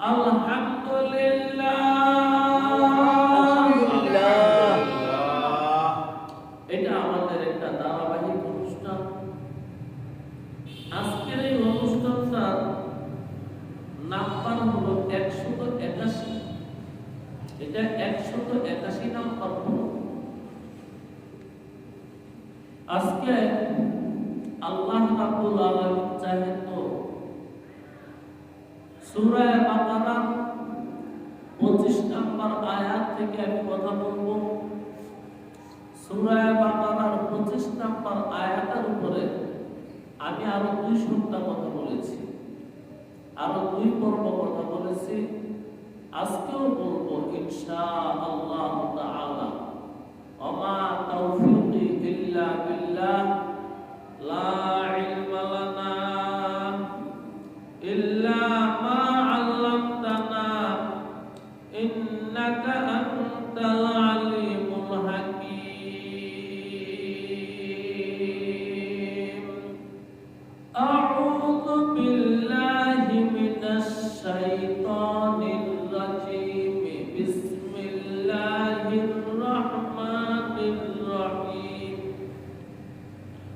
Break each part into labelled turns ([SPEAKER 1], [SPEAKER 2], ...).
[SPEAKER 1] আলহামদুলিল্লাহ। এটা আমাদের একটা ধারাবাহিক অনুষ্ঠান। আজকের এই অনুষ্ঠানটা নাম্বার হলো 181। এটা 181 নাম্বার হলো। আজকে আল্লাহ রাব্বুল আলামিন চাহে তো সূরা বাকারা 25 নম্বর আয়াত থেকে আমি কথা বলবো। সূরা বাকারার 25 নম্বর আয়াতের উপরে আমি আরো 2 সপ্তাহ কথা বলেছি, আরো 2 পর্ব কথা বলেছি। আজকেও বলবো ইনশাআল্লাহ তাআলা। ওমা তাওফীকি ইল্লা বিল্লাহ, লা ইলমা লানা ইল্লা মা আল্লামতানা ইন্নাকা আনতাল আলিমুল হাকীম। আউযু বিল্লাহি মিনাশ শাইতানির রাজীম। বিসমিল্লাহির রাহমানির রাহিম।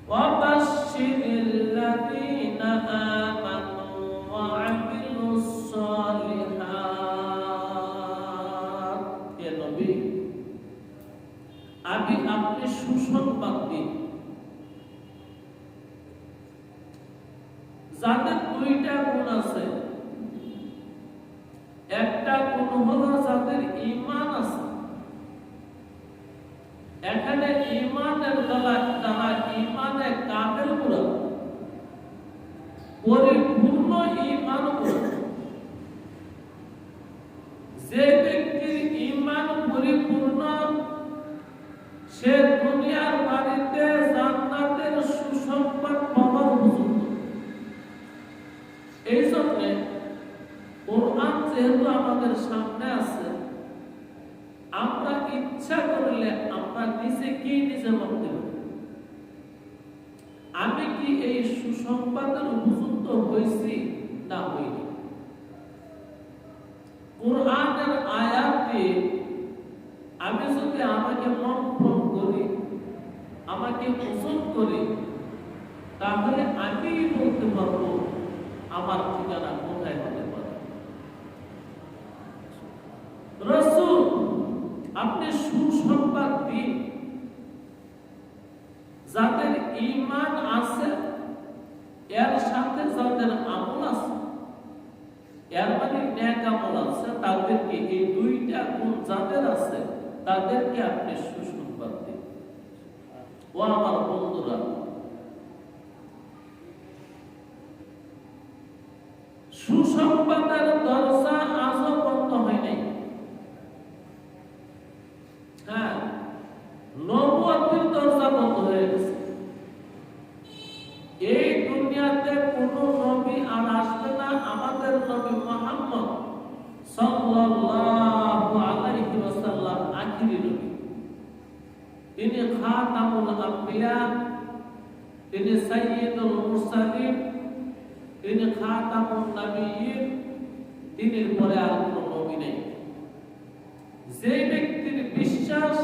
[SPEAKER 1] ওয়া বাশশিরিল্লাযীনা আমানু ওয়া আমিলুস সালিহাত। হে নবী, আপনি সুসংবাদ দিন যাদের 2টা গুণ আছে। একটা গুণ হলো যাদের ঈমান আছে। এখানে ঈমানের দ্বারা ঈমানে কামেল পুরা, পরিপূর্ণ ঈমান পুরা। যে ব্যক্তির ঈমান পরিপূর্ণ, সে দুনিয়ার বাড়িতে জান্নাতের সুসংবাদ পাওয়ার উপযুক্ত। এই জন্য কোরআন যেহেতু আমাদের সামনে আছে, আমরা ইচ্ছা করলে আমরা নিজে ভাবতে পারি, আমি কি এই সুসংবাদের উপযুক্ত হয়েছি না হইনি। কোরআনের আয়াত দিয়ে আমি যদি আমাকে মন্থন করি, আমাকে ওজন করি, তাহলে আমি বলতে পারবো আমার ঠিকানা কোথায় হতে পারে। রাসূল আপনি সুসংবাদ দিন যাদের ঈমান আছে, এর সাথে যাদের আমল আছে, এর মানে নেক আমল আছে, তাদেরকে এই 2টা গুণ যাদের আছে তাদেরকে আপনি সুসংবাদ দিন। ও আমার বন্ধুরা, সুসংবাদের দরজা আজও বন্ধ হয় নাই। হ্যাঁ, নবুয়তের দরজা বন্ধ হয়ে গেছে। এই দুনিয়াতে কোন নবী আর আসবে না আমাদের নবী মুহাম্মদ সাল্লাল্লাহু আলাইহি ওয়াসাল্লাম আখিরি নবী। তিনি খাতামুল আম্বিয়া, তিনি সাইয়্যিদুল মুরসালিন, তিনি খাতামুন নবিয়্যিন। তিনি পরে আর কোনো নবী নেই। যে ব্যক্তির বিশ্বাস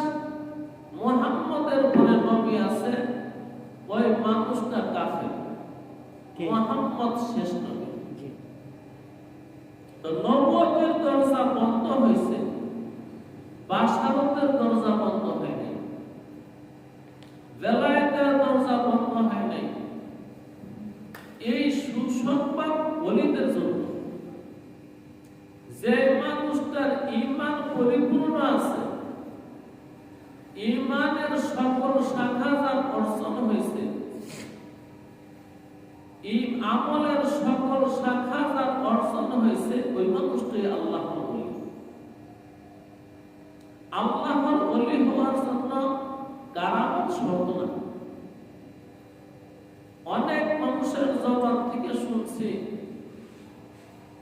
[SPEAKER 1] মুহাম্মদের পরে নবী আছে, ওই মানুষটা কাফের। মুহাম্মদ শেষ নবী। তো নবুয়তের দরজা বন্ধ হয়েছে, বাশারতের দরজা বন্ধ হয় নাই, বেলায়েতের দরজা বন্ধ হয় নাই। এই সুসংবাদ ওলিদের জন্য। যে মানুষটার ঈমান পরিপূর্ণ আছে, ঈমানের সকল শাখা যার অর্জন হয়েছে, আমলের সকল শাখা যার অর্জন হয়েছে, ওই মানুষটাই আল্লাহর ওলি। আল্লাহর ওলি হওয়ার জন্য কারামত শর্ত না। অনেক মানুষের জবান থেকে শুনছি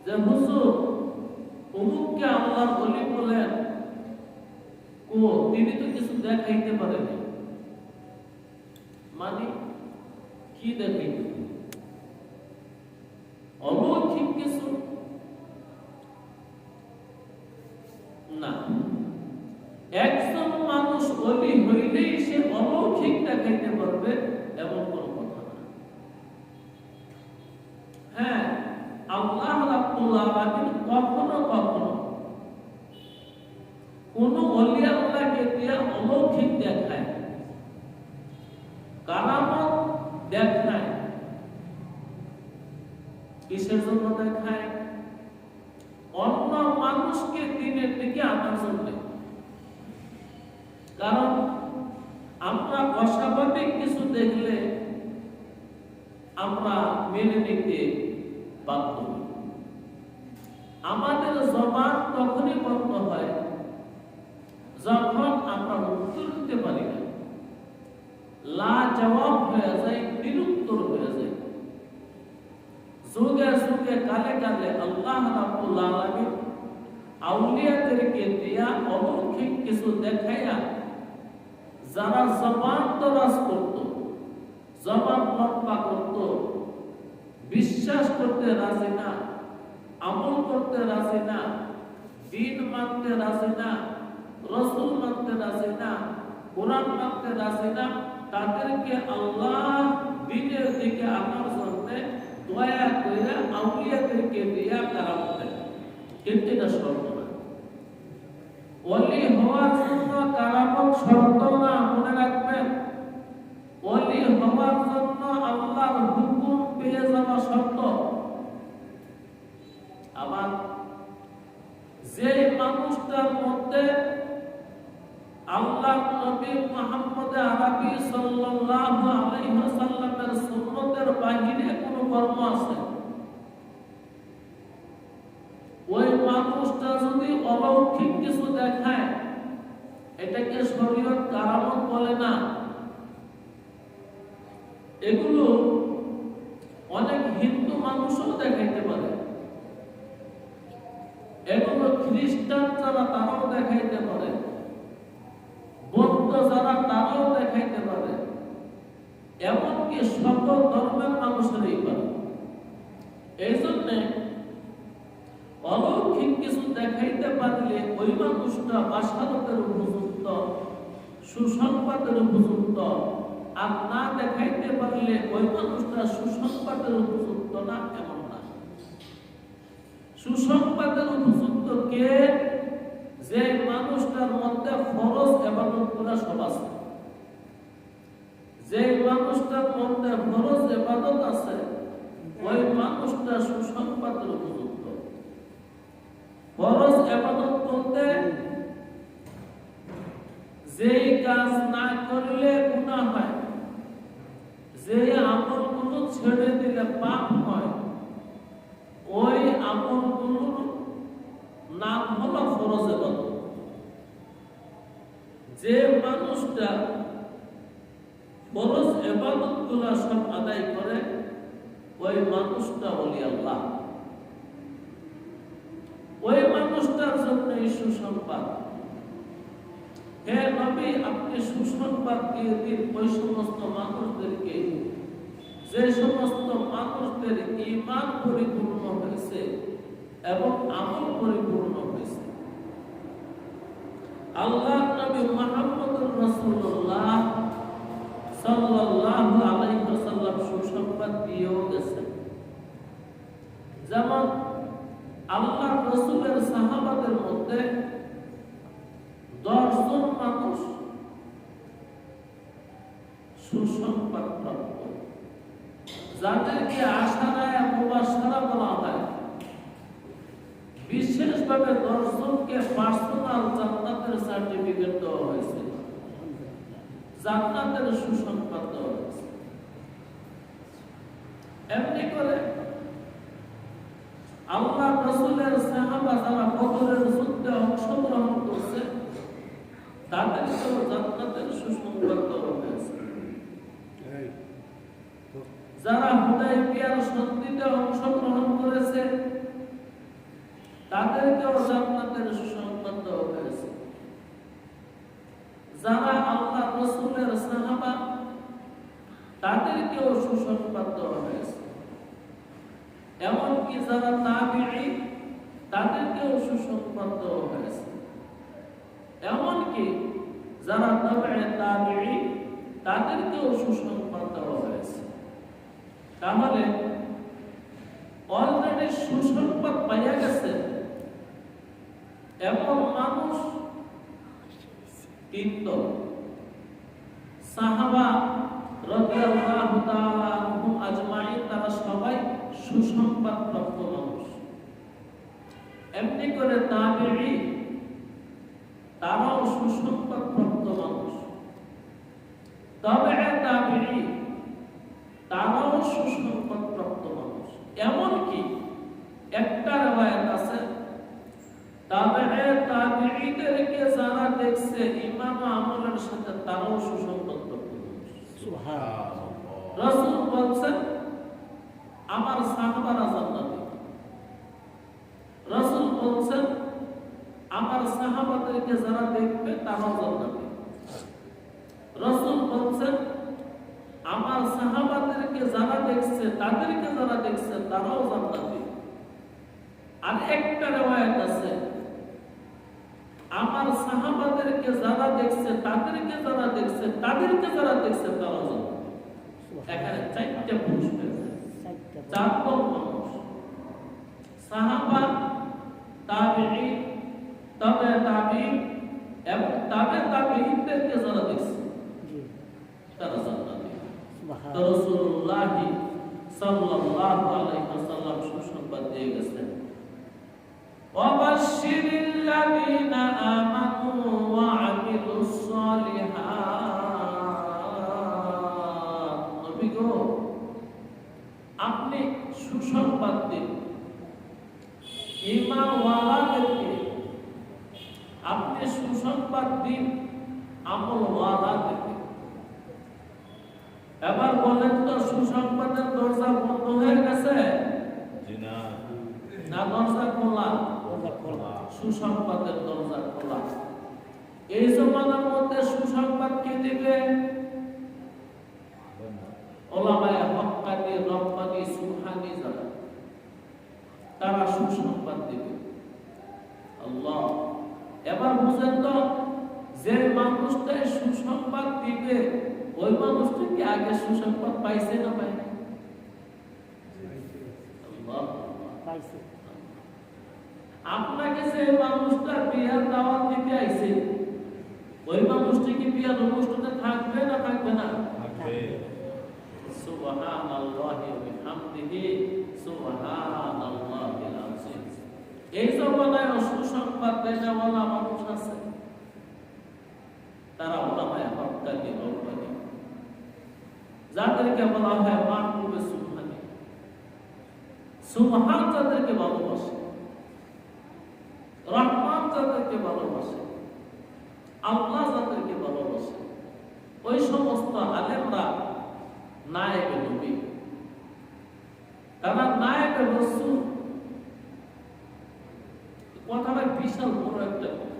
[SPEAKER 1] যে হুজুর অমুককে আল্লাহর ওলি বলেন, তিনি তো কিছু দেখাইতে পারেন। মানে কি দেখাইতে? অলৌকিক কিছু। না, একজন মানুষ ওলি হইলেই সে অলৌকিক দেখাইতে পারবে এমন কোন কথা না। হ্যাঁ, আল্লাহ রাব্বুল আলামিন কখনো কখনো কোন ওলি আল্লাহকে দিয়া অলৌকিক দেখায়, কারামত দেখায়। কিসের জন্য দেখায়? অন্য মানুষকে দিনের দিকে আনার জন্য। কারণ আমরা অস্বাভাবিক কিছু দেখলে আমরা মেনে নিতে বাধ্য হই। আমাদের জবান তখনই বন্ধ হয় যখন আমরা উত্তর দিতে পারি না, লা জবাব হয়ে যায়, নিরুত্তর হয়ে যায়। যুগে যুগে কালে কালে আল্লাহ রাব্বুল আলামিন আউলিয়াদেরকে দিয়া অলৌকিক কিছু দেখাইয়া যারা জবান দরাজ করত, জবান লম্বা করত, বিশ্বাস করতে রাজি না, আমল করতে রাজি না, দিন মানতে রাজি না, রাসূল মানতে রাজি না, কোরআন মানতে রাজি না, তাদেরকে আল্লাহ দিনের দিকে আনার জন্য দয়া করে আউলিয়াদেরকে দিয়া কারামত দেয়। কিন্তু এটা শর্ত না। ওলি হওয়ার জন্য কারামত শর্ত না, মনে রাখবেন। ওলি হওয়ার জন্য আল্লাহর হুকুম পেয়ে যাওয়া শর্ত। আবার যে মানুষটার মধ্যে আল্লাহর নবী মুহাম্মদ আরবি সাল্লাল্লাহু আলাইহি ওয়াসাল্লামের সুন্নতের বাহিরে কোনো কর্ম আছে, ওই মানুষটা যদি অলৌকিক কিছু দেখায়, এটাকে শরীয়ত কারামত বলে না। এগুলো অনেক হিন্দু মানুষও দেখাইতে পারে, এগুলো খ্রিস্টান যারা তারাও দেখাইতে পারে, বৌদ্ধ যারা তারাও দেখাইতে পারে, এমনকি সকল ধর্মের মানুষেরই পারে। এই জন্য অলৌকিক কিছু দেখাইতে পারলে ওই মানুষটা বাশারতের উপযুক্ত, সুসংবাদের উপযুক্ত, আর না দেখাইতে পারলে ওই মানুষটা সুসংবাদের উপযুক্ত না, এমন না। সুসংবাদের উপযুক্ত কে? যে মানুষটার মধ্যে ফরজ ইবাদতগুলো সব আছে, যে মানুষটার মধ্যে ফরজ ইবাদত আছে, ওই মানুষটা সুসংবাদের উপযুক্ত। ফরজ ইবাদত বলতে যেই কাজ না করলে গুনাহ হয়, যে আমলগুলো ছেড়ে দিলে পাপ হয়, ওই আমলগুলোর নাম হলো ফরজ ইবাদত। যে মানুষটা ফরজ ইবাদতগুলো সব আদায় করে, ওই মানুষটা ওলি আল্লাহ। ওই মানুষটার জন্য সুসংবাদ। হে নবী, আপনি সুসংবাদ দিয়ে দিন ওই সমস্ত মানুষদেরকে যে সমস্ত মানুষদের ঈমান পরিপূর্ণ হয়েছে এবং আমল পরিপূর্ণ হয়েছে। আল্লাহ নবী মুহাম্মদুর রাসূলুল্লাহ সাল্লাল্লাহু আলাইহি ওয়াসাল্লাম সুসংবাদ দিয়েও গেছেন। যেমন আল্লাহ রাসূলের সাহাবাদের মধ্যে 10 জন মানুষ সুসংবাদ প্রাপ্ত, যাদেরকে আশারায়ে মুবাশশারা বলা হয়। বিশেষভাবে 10 জনকে পার্সোনাল জান্নাতের সার্টিফিকেট দেওয়া হয়েছে, জান্নাতের সুসংবাদ দেওয়া হয়েছে। এমনি করে আল্লাহ রাসূলের সাহাবা যারা বদরের যুদ্ধে অংশগ্রহণ করছে, তাদেরকেও জান্নাতের সুসংবাদ দেওয়া হয়েছে। যারা হুদায়বিয়ার সন্ধিতে অংশগ্রহণ করেছে, তাদেরকেও জান্নাতের সুসংবাদ দেওয়া হয়েছে। যারা আল্লাহ রাসূলের সাহাবা, তাদেরকেও সুসংবাদ দেওয়া হয়েছে। এমনকি যারা তাবিঈ, তাদেরকেও সুসংবাদ দেওয়া হয়েছে। এমনকি যারা তাবে তাবিঈ তাদেরকেও সুসংবাদ দেওয়া হয়েছে। তাহলে অলরেডি সুসংবাদ পাইয়া গেছে এমন মানুষ তিনজন। সাহাবা রাদিয়াল্লাহু তাআলা আনহুম আজমাইন তারা সবাই সুসংবাদ প্রাপ্ত মানুষ। এমনি করে তাবিঈ তারাও সুসংবাদ প্রাপ্ত মানুষ। তাবে তাবিঈ তারাও সুসংবাদ প্রাপ্ত মানুষ। এমনকি একটা রওয়ায়াত আছে তাবে তাবিঈদেরকে যারা দেখছে ঈমান ও আমলের সাথে তারাও সুসংবাদ প্রাপ্ত মানুষ। সুবহানাল্লাহ। রাসূল বলেন আমার সাহাবারা জান্নাতি। রাসূল বলেন আমার সাহাবাদেরকে যারা দেখবে তারাও জান্নাতি। রাসূল বলেন আমার সাহাবাদেরকে যারা দেখছে তাদেরকে যারা দেখছে তারাও জান্নাতি। আর একটা রওয়ায়াত আছে আমার সাহাবাদেরকে যারা দেখছে তাদেরকে যারা দেখছে তাদেরকে যারা দেখছে তারাও জান্নাতি। এখানে চারটা পুরুষ পেয়েছে, চারজন মানুষ। সাহাবা, তাবিঈ, তাবে তাবিঈ এবং তাবে তাবিঈদেরকে যারা দেখছে তারা জান্নাতি। তো রাসূলুল্লাহ সাল্লাল্লাহু আলাইহি ওয়াসাল্লাম সুসংবাদ দিয়ে গেছেন ওয়াবাশশিরিল্লাযীনা আমানু ওয়া আমিলুস সালিহাত। নবী গো আপনি সুসংবাদ দিন ঈমান ওয়ালাদেরকে, আপনি সুসংবাদ দিন আমল ওয়ালাদেরকে। এবার বলেন তো সুসংবাদের দরজা বন্ধ হয়ে গেছে না দরজা খোলা? সুসংবাদের দরজা খোলা। এই জমানার মধ্যে সুসংবাদ কে দিবে? ওলামায়ে হক্কানি, রব্বানি, সুবহানি যারা তারা সুসংবাদ দিবে। আল্লাহ। এবার বুঝেন তো যে মানুষটাই সুসংবাদ দিবে ওই মানুষটা কি আগে সুসংবাদ পাইছে না পায় না? পাইছে। আপনাকে যে মানুষটা বিয়ার দাওয়াত দিতে আইছে ওই মানুষটা কি বিয়ার অনুষ্ঠানে থাকবে না থাকবে না? থাকবে। সুবহানাল্লাহি ওয়া বিহামদিহি সুবহানাল্লাহিল আযীম। এই জমানায় সুসংবাদ দেওয়ালা মানুষ আছে, তারা ওলামায়ে হক্কানি, রব্বানি, যাদেরকে বলা হয় মাহবুবে সুবহানি। সুবহান যাদেরকে ভালোবাসে, রহমান যাদেরকে ভালোবাসে, আল্লাহ যাদেরকে ভালোবাসে, ওই সমস্ত আলেমরা নায়েবে নবী, তারা নায়েবে রাসূল। কথাটা বিশাল বড় একটা কথা।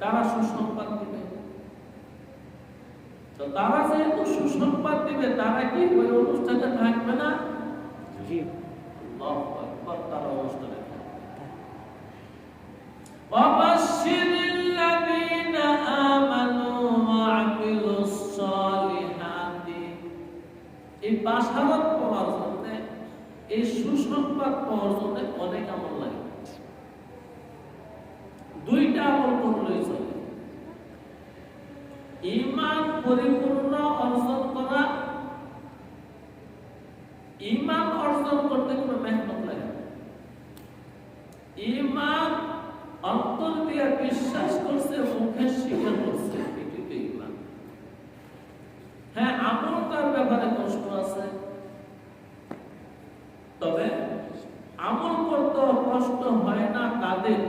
[SPEAKER 1] তারা সুসংবাদ দিবে। তো তারা যেহেতু সুসংবাদ দিবে তারা কি ওই অনুষ্ঠানে থাকবে না? জি। আল্লাহু আকবার। তারা অনুষ্ঠানে থাকবে। ওয়াবাশশিরিল্লাযীনা আমানু ওয়া আমিলুস সালিহাতি। এই বাশারত পাওয়ার জন্য, এই সুসংবাদ পাওয়ার জন্য অনেক আমল লাগে। দুইটা আমল করলেই চলে। ঈমান পরিপূর্ণ অর্জন করা, ঈমান অর্জন করতে কোনো মেহনত লাগে না। ঈমান অন্তর দিয়ে বিশ্বাস করছে, মুখে স্বীকার করছে, এটি তো ঈমান। হ্যাঁ, আমল তার ব্যাপারে কষ্ট আছে, তবে আমল করতে কষ্ট হয় না তাদের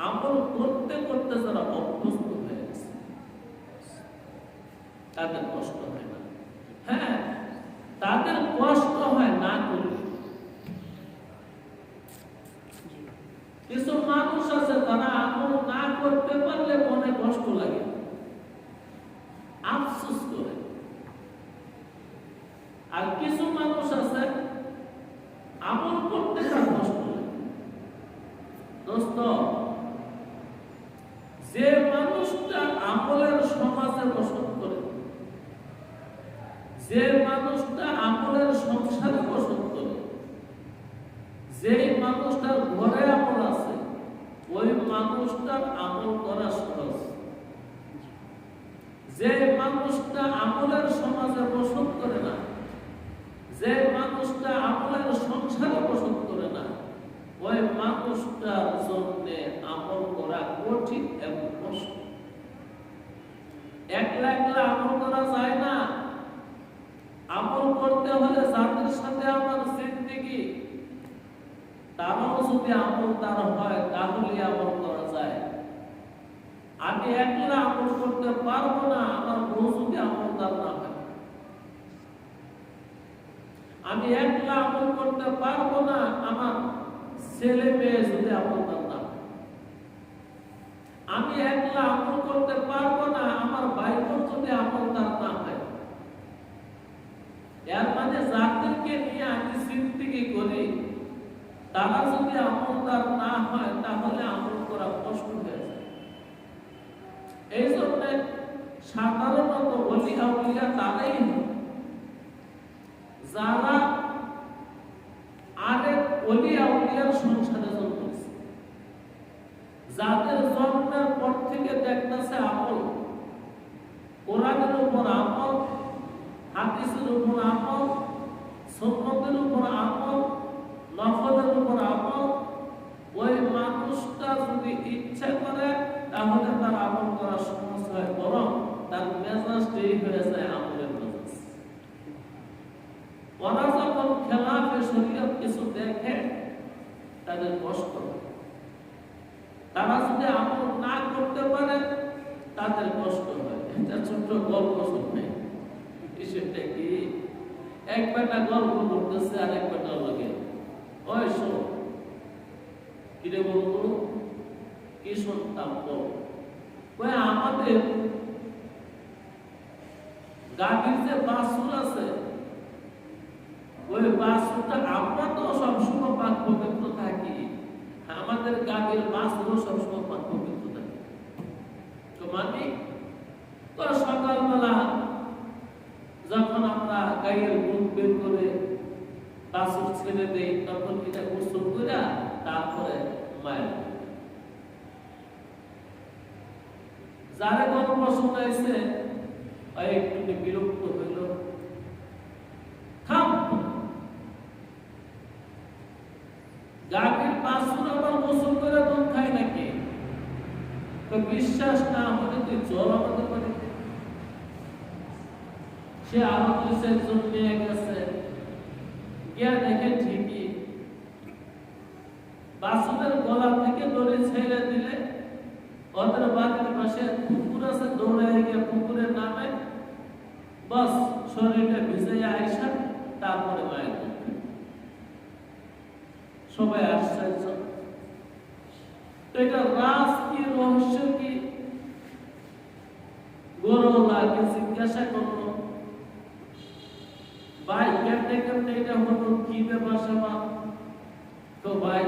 [SPEAKER 1] আমল করতে করতে যারা অভ্যস্ত হয়ে গেছে তাদের কষ্ট হয় না। হ্যাঁ, তাদের কষ্ট হয় না করলে। কিছু মানুষ আছে তারা আমল না করতে পারলে মনে কষ্ট লাগে, আফসোস করে। আর কিছু মানুষ আছে আমল করতে তার কষ্ট লাগে। দোস্ত, আমলের সমাজে বসত করে, যে মানুষটা আমলের সংসারে বসত করে, যে মানুষটার ঘরে আমল আছে, ওই মানুষটার আমল করা সহজ। যে মানুষটা আমলের সমাজে বসত করে না, যে মানুষটা আমলের সংসারে বসত করে না, ওই মানুষটার জন্য আমল করা কঠিন এবং কষ্ট। একলা একলা আমল করা যায় না। আমল করতে হলে যাদের সাথে আমার জিন্দেগি, তারাও যদি আমলদার হয় তাহলে আমল করা যায়। আমি একলা আমল করতে পারবো না আমার বউ যদি আমলদার না হয়। আমি একলা আমল করতে পারবো না আমার ছেলে মেয়ে যদি আমলদার না হয়। আমি একলা আমল করতে পারবো না আমার ভাই বোন যদি আমলদার না হয়। এর মানে যাদেরকে নিয়ে আমি জিন্দেগি করি, তারা যদি আমলদার না হয় তাহলে আমল করা কষ্ট হয়ে যায়। এই জন্য সাধারণত ওলি আউলিয়া তারাই যারা আরেক ওলি আউলিয়ার সংসারে জন্মেছে, যাদের জন্মের পর থেকে দেখতেছে আমল, কোরআনের উপর আমল, হাদিসের উপর আমল, সুন্নতের উপর আমল, নফলের উপর আমল। ওই মানুষটা যদি ইচ্ছা করে তাহলে তার আমল করা সহজ হয়, বরং তার মেজাজ দেরি হয়ে যায় আমলের মেজাজ। ওরা যখন খেলাফে শরীয়ত কিছু দেখে তাদের কষ্ট হয়। তারা যদি আমল না করতে পারে তাদের কষ্ট হয়। এটা ছোট্ট গল্প শুনবে, সেটা কি এক বেটা গল্প করতেছে আর এক বেটা লাগে, ওই শোন কিরে বলবো কি শুনতাম বল। ওই আমাদের গাভীর যে বাছুর আছে, ওই বাছুরটা আমরা তো সবসময় পাক পবিত্র থাকি, আমাদের গাভীর বাছুরও সবসময় পাক পবিত্র থাকে। তো মানে তো সকালবেলা যখন আমরা গায়ের মুখ বের করে বাছুর ছেড়ে দেই, তখন এটা গোসল করে তারপরে মায়ের যারা গল্প শোনাইছে একটু বিরক্ত হইল, থাম, গাভীর বাছুর আবার গোসল করে দুধ খায় নাকি? তো বিশ্বাস না হলে তুই জল আমাদের বাড়িতে। সে আরো দুই-চারজন নিয়ে গেছে, গিয়া দেখে ঠিকই বাছুরের গলা থেকে দড়ি ছেড়ে দিলে ওদের বাড়ির পাশে পুকুর আছে, দৌড়ে গিয়ে পুকুরের নামে বাস শরীরটা ভিজাইয়া আইসা তারপরে মায়ের সবাই আশ্চর্য। তো এটা রাজ কি, রহস্য কি? গরুলাকে জিজ্ঞাসা করলো, ভাই কেমনে কেমনে এটা হলো, কি ব্যাপার স্যাপার? তো ভাই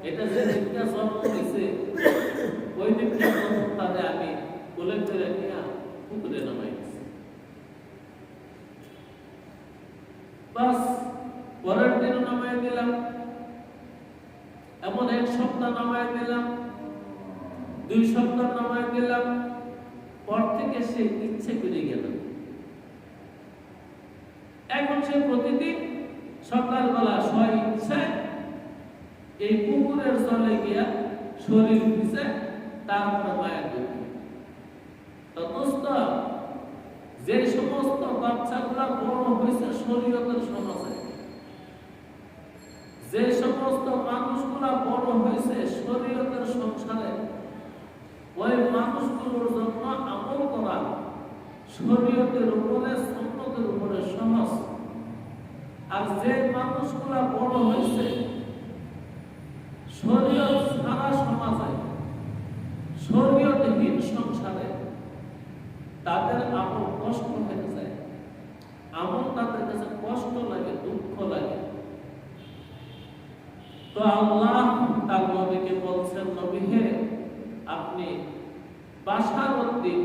[SPEAKER 1] এটা যে দিনটা জন্ম হয়েছে ওই দিনটা তাদের আমি বলে করে নিয়ে পুকুরে নামাই দিচ্ছি। বাস পরের দিন নামাই দিলাম, এমন এক সপ্তাহ নামাই দিলাম, 2 সপ্তাহ নামাই দিলাম, পর থেকে সে ইচ্ছে করে গেল। এখন সে প্রতিদিন সকালবেলা স্বইচ্ছায় এই পুকুরের জলে গিয়া শরীর ভিজে তারপরে মায়ের দুধ। তো দোস্ত, যে সমস্ত বাচ্চাগুলা বড় হয়েছে শরীয়তের সমাজে, যে সমস্ত মানুষগুলা বড় হয়েছে শরীয়তের সংসারে, ওই মানুষগুলোর জন্য আমল করা শরীয়তের উপরে, সুন্নতের উপরে সহজ। আর যে মানুষগুলা বড় হয়েছে শরীয়ত সারা সমাজে, শরীয়তহীন সংসারে, তাদের আমল কষ্ট হয়ে যায়। আমল তাদের কাছে কষ্ট লাগে, দুঃখ লাগে। তো আল্লাহ তার নবীকে বলছেন, নবী হে, আপনি বাশার উদ্দিন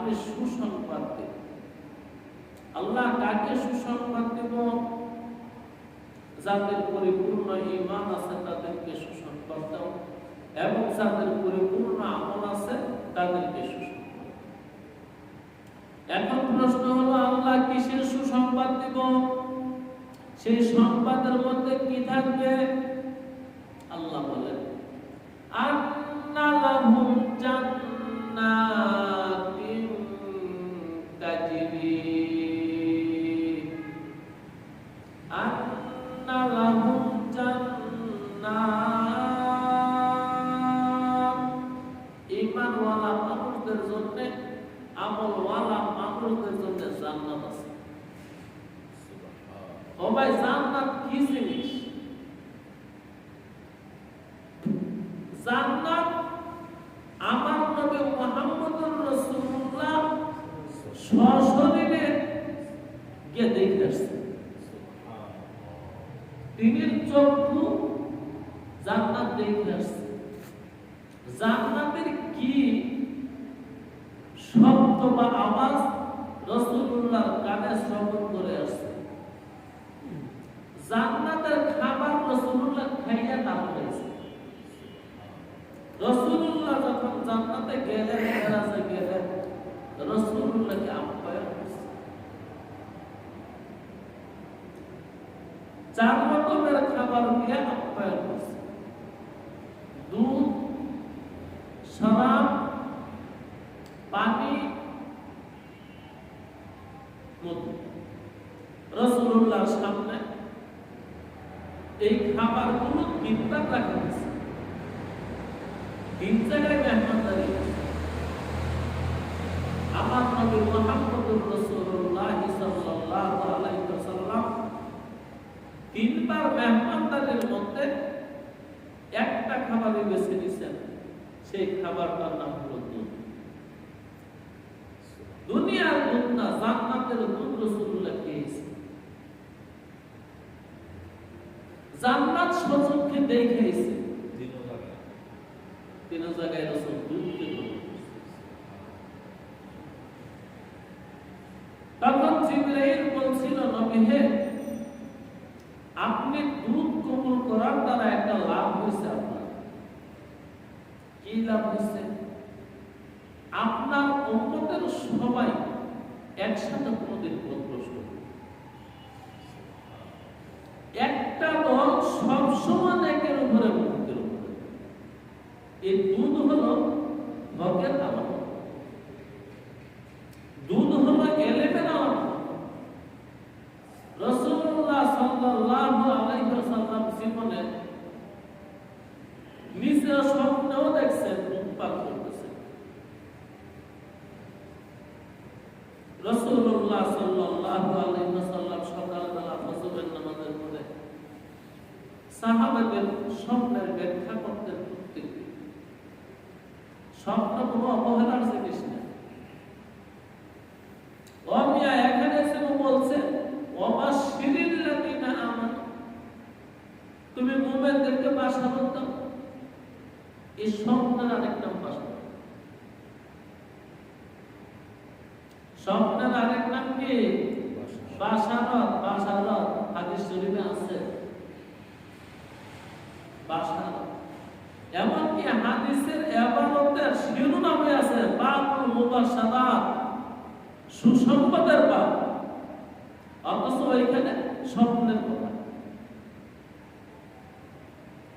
[SPEAKER 1] আপনি সুসংবাদ দেন। আল্লাহ কাকে সুসংবাদ দেব? যাদের পরিপূর্ণ ঈমান আছে তাদেরকে সুসংবাদ দাও, এবং যাদের পরিপূর্ণ আমল আছে তাদেরকে সুসংবাদ। এখন প্রশ্ন হলো, আল্লাহ কিসের সুসংবাদ দিব? সেই সংবাদের মধ্যে কি থাকবে? আল্লাহ বলেন, আন্না লাহুম জান্নাতিন তাজরি, আন্না লাহুম জান্নাত। ঈমানওয়ালা মানুষদের জন্য, আমলওয়ালা মানুষদের জন্য জান্নাত আছে। ও ভাই, জান্নাত কি জিনিস? জান্নাত আমার নবী মুহাম্মদুর রাসূলুল্লাহ সশরীরে গিয়ে দেখে আসছেন। তিনি চক্ষু জান্নাত দেখে আসছেন। জান্নাতের কি শব্দ বা আওয়াজ রাসূলুল্লাহর কানে শ্রবণ করে আসছে। জান্নাতের খাবার রাসূলুল্লাহ খাইয়া নাম হয়েছে। রাসূলুল্লাহ যখন জান্নাতে গেলেন, মেরাজে গেলেন, রাসূলুল্লাহকে আপ্যায়ন করছে। 4 রকমের খাবার দিয়ে আপ্যায়ন করছে: দুধ, শরাব, পানি, মধু। রাসূলুল্লাহর সামনে এই খাবারগুলো বিদ্যা রাখা হয়েছে। 3 জায়গায় মেহমানদারি। আমার নবী মুহাম্মদুর রাসূলুল্লাহ সাল্লাল্লাহু আলাইহি ওয়াসাল্লাম 3 বার মেহমানদারির মধ্যে একটা খাবারই বেছে নিয়েছেন। সেই খাবারটার নাম হলো দুধ। দুনিয়ার দুধ না, জান্নাতের দুধ রাসূলুল্লাহ খেয়েছে। জান্নাত সচক্ষে দেখাইছে। 3 জায়গায় রাসূল দুধ খেলো। তখন জিবরাইল বলছিল, নবী হে, আপনি দুধ কবুল করার দ্বারা একটা লাভ হয়েছে। আপনার কি লাভ হয়েছে? আপনার উম্মতের সবাই একসাথে কোনদিন পথভ্রষ্ট হবে। একটা দল সবসময় একের উপরে মুক্তির উপরে। এই দুধ হলো হকের আলামত, দুধ হলো এলেমের আলামত। রাসূলুল্লাহ সাল্লাল্লাহু আলাইহি ওয়াসাল্লাম জীবনে নিজে স্বপ্নেও দেখছেন দুধ পান করতেছেন। রাসূলুল্লাহ সাল্লাল্লাহু আলাইহি ওয়াসাল্লাম সকালবেলা ফজরের নামাজের পরে সাহাবাদের স্বপ্নের ব্যাখ্যা করতেন। প্রত্যেকদিন স্বপ্ন কোনো অবহেলার জিনিস না। ও মিয়া, এখানে এসে বলছে ওয়াবাশশিরিল লাযিনা আমানু, তুমি মুমিনদেরকে বাশারত দাও। এই স্বপ্নের আরেক নাম বাশারত। স্বপ্নের আরেক নাম কি? বাশারত। বাশারত হাদিস শরীফে আছে বাশারত। এমনকি হাদিসের ইবারতের শিরোনামে আছে বাবুল মুবাশশারাত, সুসংবাদের বাব। অথচ এখানে স্বপ্নের কথা।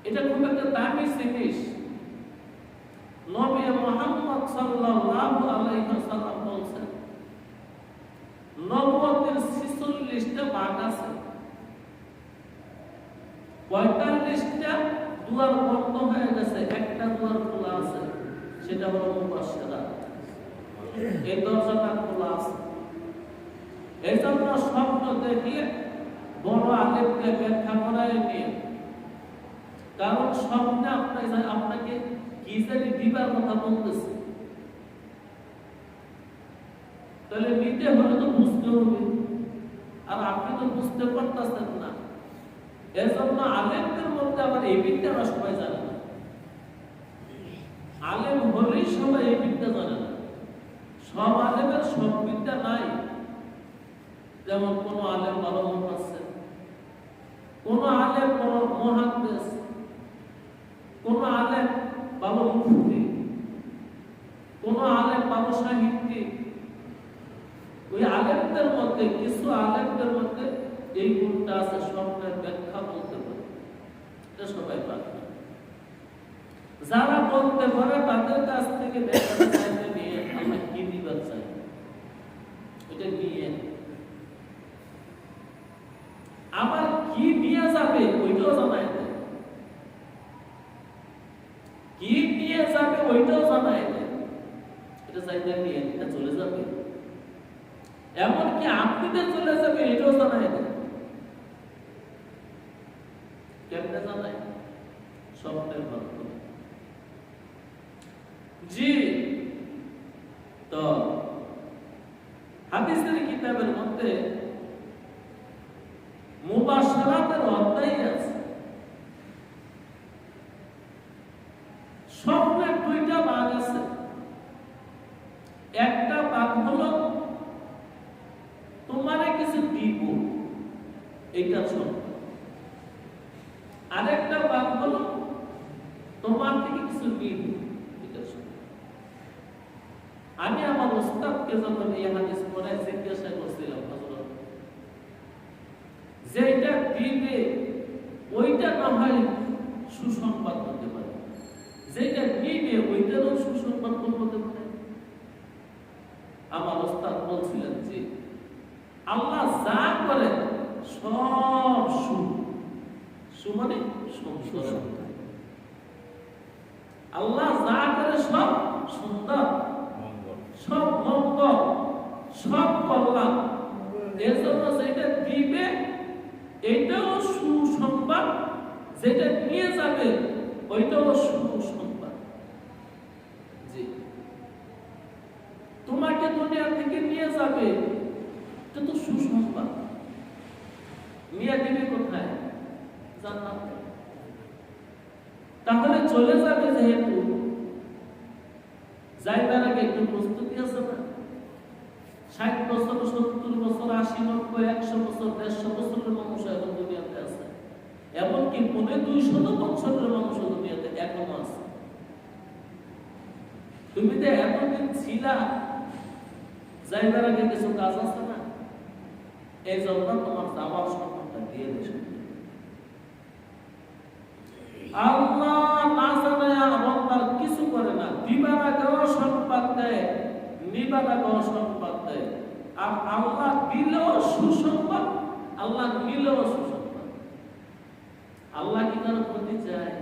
[SPEAKER 1] এটা খুব একটা দামি জিনিস। নবী মুহাম্মদ সাল্লাল্লাহু আলাইহি ওয়াসাল্লাম বলেছেন, নবুয়তের 46টা ভাগ আছে। 45টা দুয়ার বন্ধ হয়ে গেছে, একটা দুয়ার খোলা আছে, সেটা হলো মুবাশশারাত। এই দরজাটা খোলা আছে। এই জন্য স্বপ্ন দেখলে বড় আলেমকে ব্যাখ্যা করাই নিয়ে, কারণ স্বপ্নে আপনাকে কি জানি দিবার কথা বলতেছে, তাহলে নিতে হলে তো বুঝতে হবে, আর আপনি তো বুঝতে পারতেছেন না। এজন্য আলেমদের মধ্যে আবার এই বিদ্যাটা সবাই জানে না। আলেম হলেই সবাই এই বিদ্যা জানে না। সব আলেমের সব বিদ্যা নাই। যেমন কোন আলেম ভালো মুফাসসির, কোন আলেম বড় মুহাদ্দিস, কোন আলেম ভালো মুফতি, কোন আলেম ভালো সাহিত্যিক। ওই আলেমদের মধ্যে কিছু আলেমদের মধ্যে এই গুণটা আছে, স্বপ্নের ব্যাখ্যা বলতে পারে, এটা সবাই পারে না। যারা বলতে পারে তাদের কাছ থেকে ব্যাখ্যা চাইতে নিয়ে আল্লাহ কি দিবার চাই এটা নিয়ে, আবার কি নিয়ে যাবে ওইটাও জানাই দেয়, কি নিয়ে যাবে ওইটাও জানাই দেয়। এটা চাইতে নিয়ে এটা চলে যাবে, এমনকি আপনিতে চলে যাবে এটাও জানাই দেয়। কেমনে জানাই? স্বপ্নের মাধ্যমে। জি, তো হাদিসের কিতাবের মধ্যে মুবাশশারাতের অধ্যায় আছে। স্বপ্নের দুইটা ভাগ আছে। একটা ভাগ হলো তোমারে কিছু দিব, এইটা স্বপ্ন। আরেকটা ভাগ হলো তোমার থেকে কিছু নিব, এটা স্বপ্ন। আমি আমার ওস্তাদকে যখন এই হাদিস পড়ে জিজ্ঞাসা করছিলাম, হযরত যেটা দিবে ওইটা না হয় সুসংবাদ হতে পারে, যেটা নিবে ওইটারও সুসংবাদ হতে পারে। আমার ওস্তাদ বলছিলেন যে আল্লাহ যা করে সব মানে সুন্দর। আল্লাহ যা করে সব সুন্দর, সব মঙ্গল, সব কল্যাণ। এর জন্য যেটা দিবে এটাও সুসংবাদ, যেটা নিয়ে যাবে ওইটাও সুসংবাদ। জি, তোমাকে দুনিয়া থেকে নিয়ে যাবে এটা তো সুসংবাদ। নিয়ে দিবে কোথায়? জান্নাতে। তাহলে চলে যাবে যেহেতু, যাইবার আগে একটু প্রস্তুতি আছে না? 60 বছর, 70 বছর, 80, 90, 100 বছর, 150 বছরের মানুষ এখন দুনিয়াতে আছে। এমনকি 200 বছরের মানুষ দুনিয়াতে এখনো আছে। তুমি তো এতদিন ছিলা, যাইবার আগে কিছু কাজ আছে না? এই জন্য তোমার যাওয়ার সম্পর্কটা দিয়ে দিয়েছে। আল্লাহ না জানায়া বান্দার কিছু করে না, দিবানা দেওয়া সম্পদ দেয়, নিবানা দেওয়া সম্পদ দেয়। আর আল্লাহ দিলেও সুসংবাদ, আল্লাহ নিলেও সুসংবাদ। আল্লাহ কি কারো ক্ষতি চায়?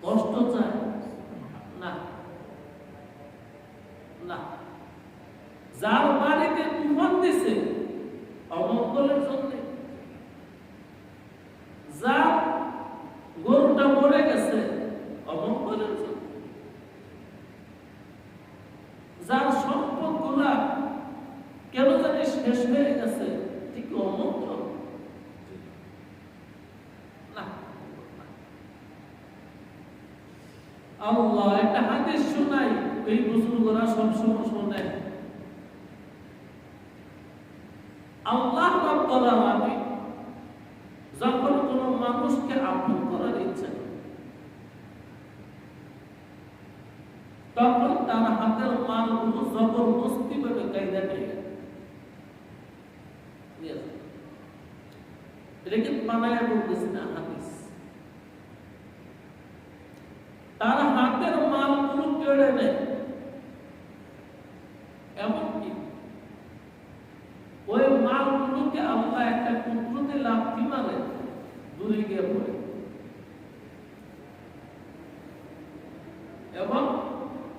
[SPEAKER 1] কষ্ট চায় না, না। যার বাড়িতে তুফান দিছে অমঙ্গলের জন্য, যার গরুটা মরে গেছে অমঙ্গলের জন্য, যার সম্পদ গুলা কেন জানি শেষ হয়ে গেছে ঠিক অমঙ্গল না। আল্লাহ একটা হাদিস শোনাই, এই বুজুর্গরা সবসময় শোনায়। আল্লাহ রাব্বুল আলামিন যখন কোন মানুষকে আপন করার ইচ্ছা তখন তার হাতের মালগুলো জবরদস্তি ভাবে কায়দা নেয়। এটা কি বানায় বলতেছি না, হাদিস। তার হাতের মালগুলো কেড়ে নেয়, এমনকি ওই মালগুলোকে আল্লাহ একটা কুদরতে লাথি মারে, দূরে গিয়ে পড়ে, এবং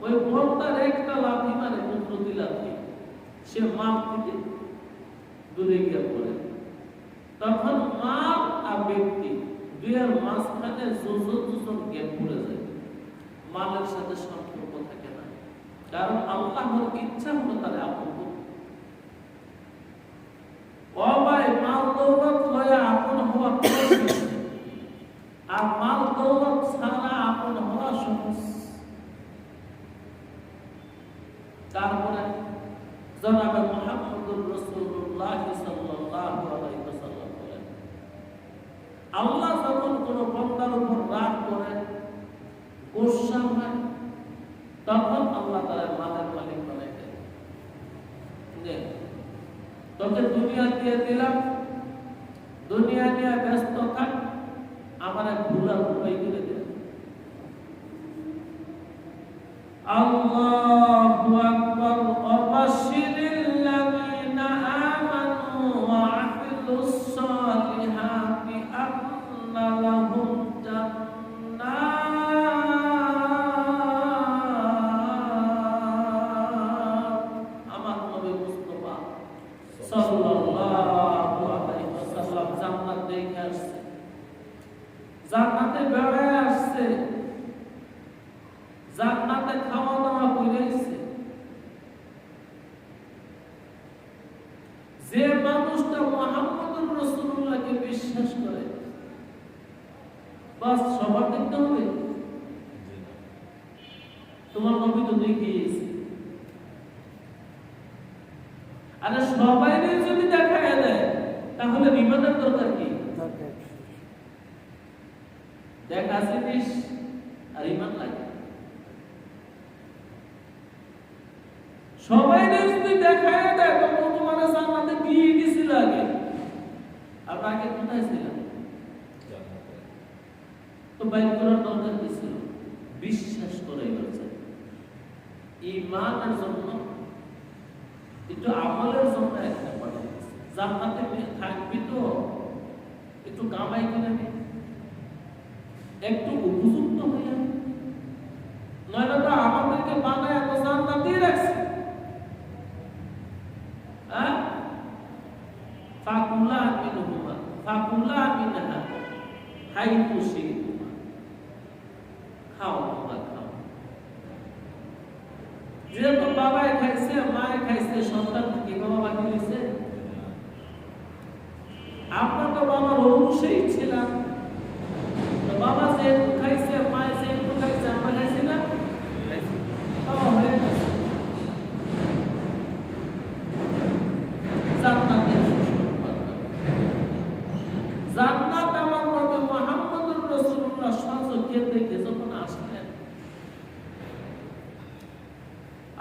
[SPEAKER 1] ওই বর্তার একটা লাথি মারে, কুদরতি লাথি, সে মাল থেকে দূরে গিয়ে পড়ে। তখন মাল আর ব্যক্তি দুইয়ের মাঝখানে যোজন গ্যাপ পড়ে যায়, মালের সাথে সম্পর্ক থাকে না। কারণ আল্লাহর ইচ্ছা হলো তারা আপন করবে। মাল দৌলত লয়া আপন হওয়া কঠিন, আর মাল দৌলত ছাড়া আপন হওয়া সহজ। তারপরে জনাবে মুহাম্মদুর রাসূলুল্লাহ সাল্লাল্লাহু আলাইহি ওয়াসাল্লাম বলেন, আল্লাহ যখন কোন বান্দার উপর রাগ করে, গোসা হয়, তখন আল্লাহ তাআলা মালের মালিক বানাই দেন। যে তোকে দুনিয়া দিয়ে দিলাম, দুনিয়া নিয়ে ব্যস্ত থাক, আমার ভুলার উপায় করে দেন। আল্লাহু আকবার। ওয়াবাশশিরিল্লাযীনা আমানু ওয়া আমিলুস সালিহাতি আন্না লাহুম জান্নাত। আমার নবী মুস্তাফা সাল্লাল্লাহু আলাইহি ওয়াসাল্লাম জান্নাত দেখে আসছে, জান্নাতে বেড়ায় আসছে, জান্নাতে খাওয়া দাওয়া করেছে। যে মানুষটা মুহাম্মদুর রাসূলুল্লাহকে বিশ্বাস করে, বাস সবার দেখতে হবে? তোমার নবী তো দেখিয়েছে। আরে সবাই যদি দেখায় দেয়, তাহলে বিমানের দরকার কি? দেখা জিনিস আর ইমান লাগে। সবাই যদি দেখায় দেয়, তখন তোমার জান্নাতে গিয়ে গেছিল আগে। আর আগে কোথায় ছিলাম? তো বাইর করার দরকার কি ছিল? বিশ্বাস করাই হচ্ছে। ইমানের জন্য, একটু আমলের জন্য একটা পাঠা জান্নাতে থাকবি তো একটু কামাই করে নে, একটু উপযুক্ত হইয়া, নয়তো তো আমাদেরকে বানায় এত জান্নাতেই রাখছে। ফাকুলা মিনহুমা ফাকুলা মিনহা হাইতু শিতুমা, খাও তোমরা খাও। যেহেতু বাবাই খাইছে, মায়ে খাইছে, সন্তান কি বাবা বাকি দিয়েছে? আপনার তো বাবার অংশেই ছিলাম। বাবা যেহেতু খাইছে, মায়ে যেহেতু খাইছে, আমরা খাইছি না? খাওয়া হয়ে গেছে। জান্নাত আমার নবী মুহাম্মদুর রাসূলুল্লাহ স্বচক্ষে দেখে যখন আসলেন,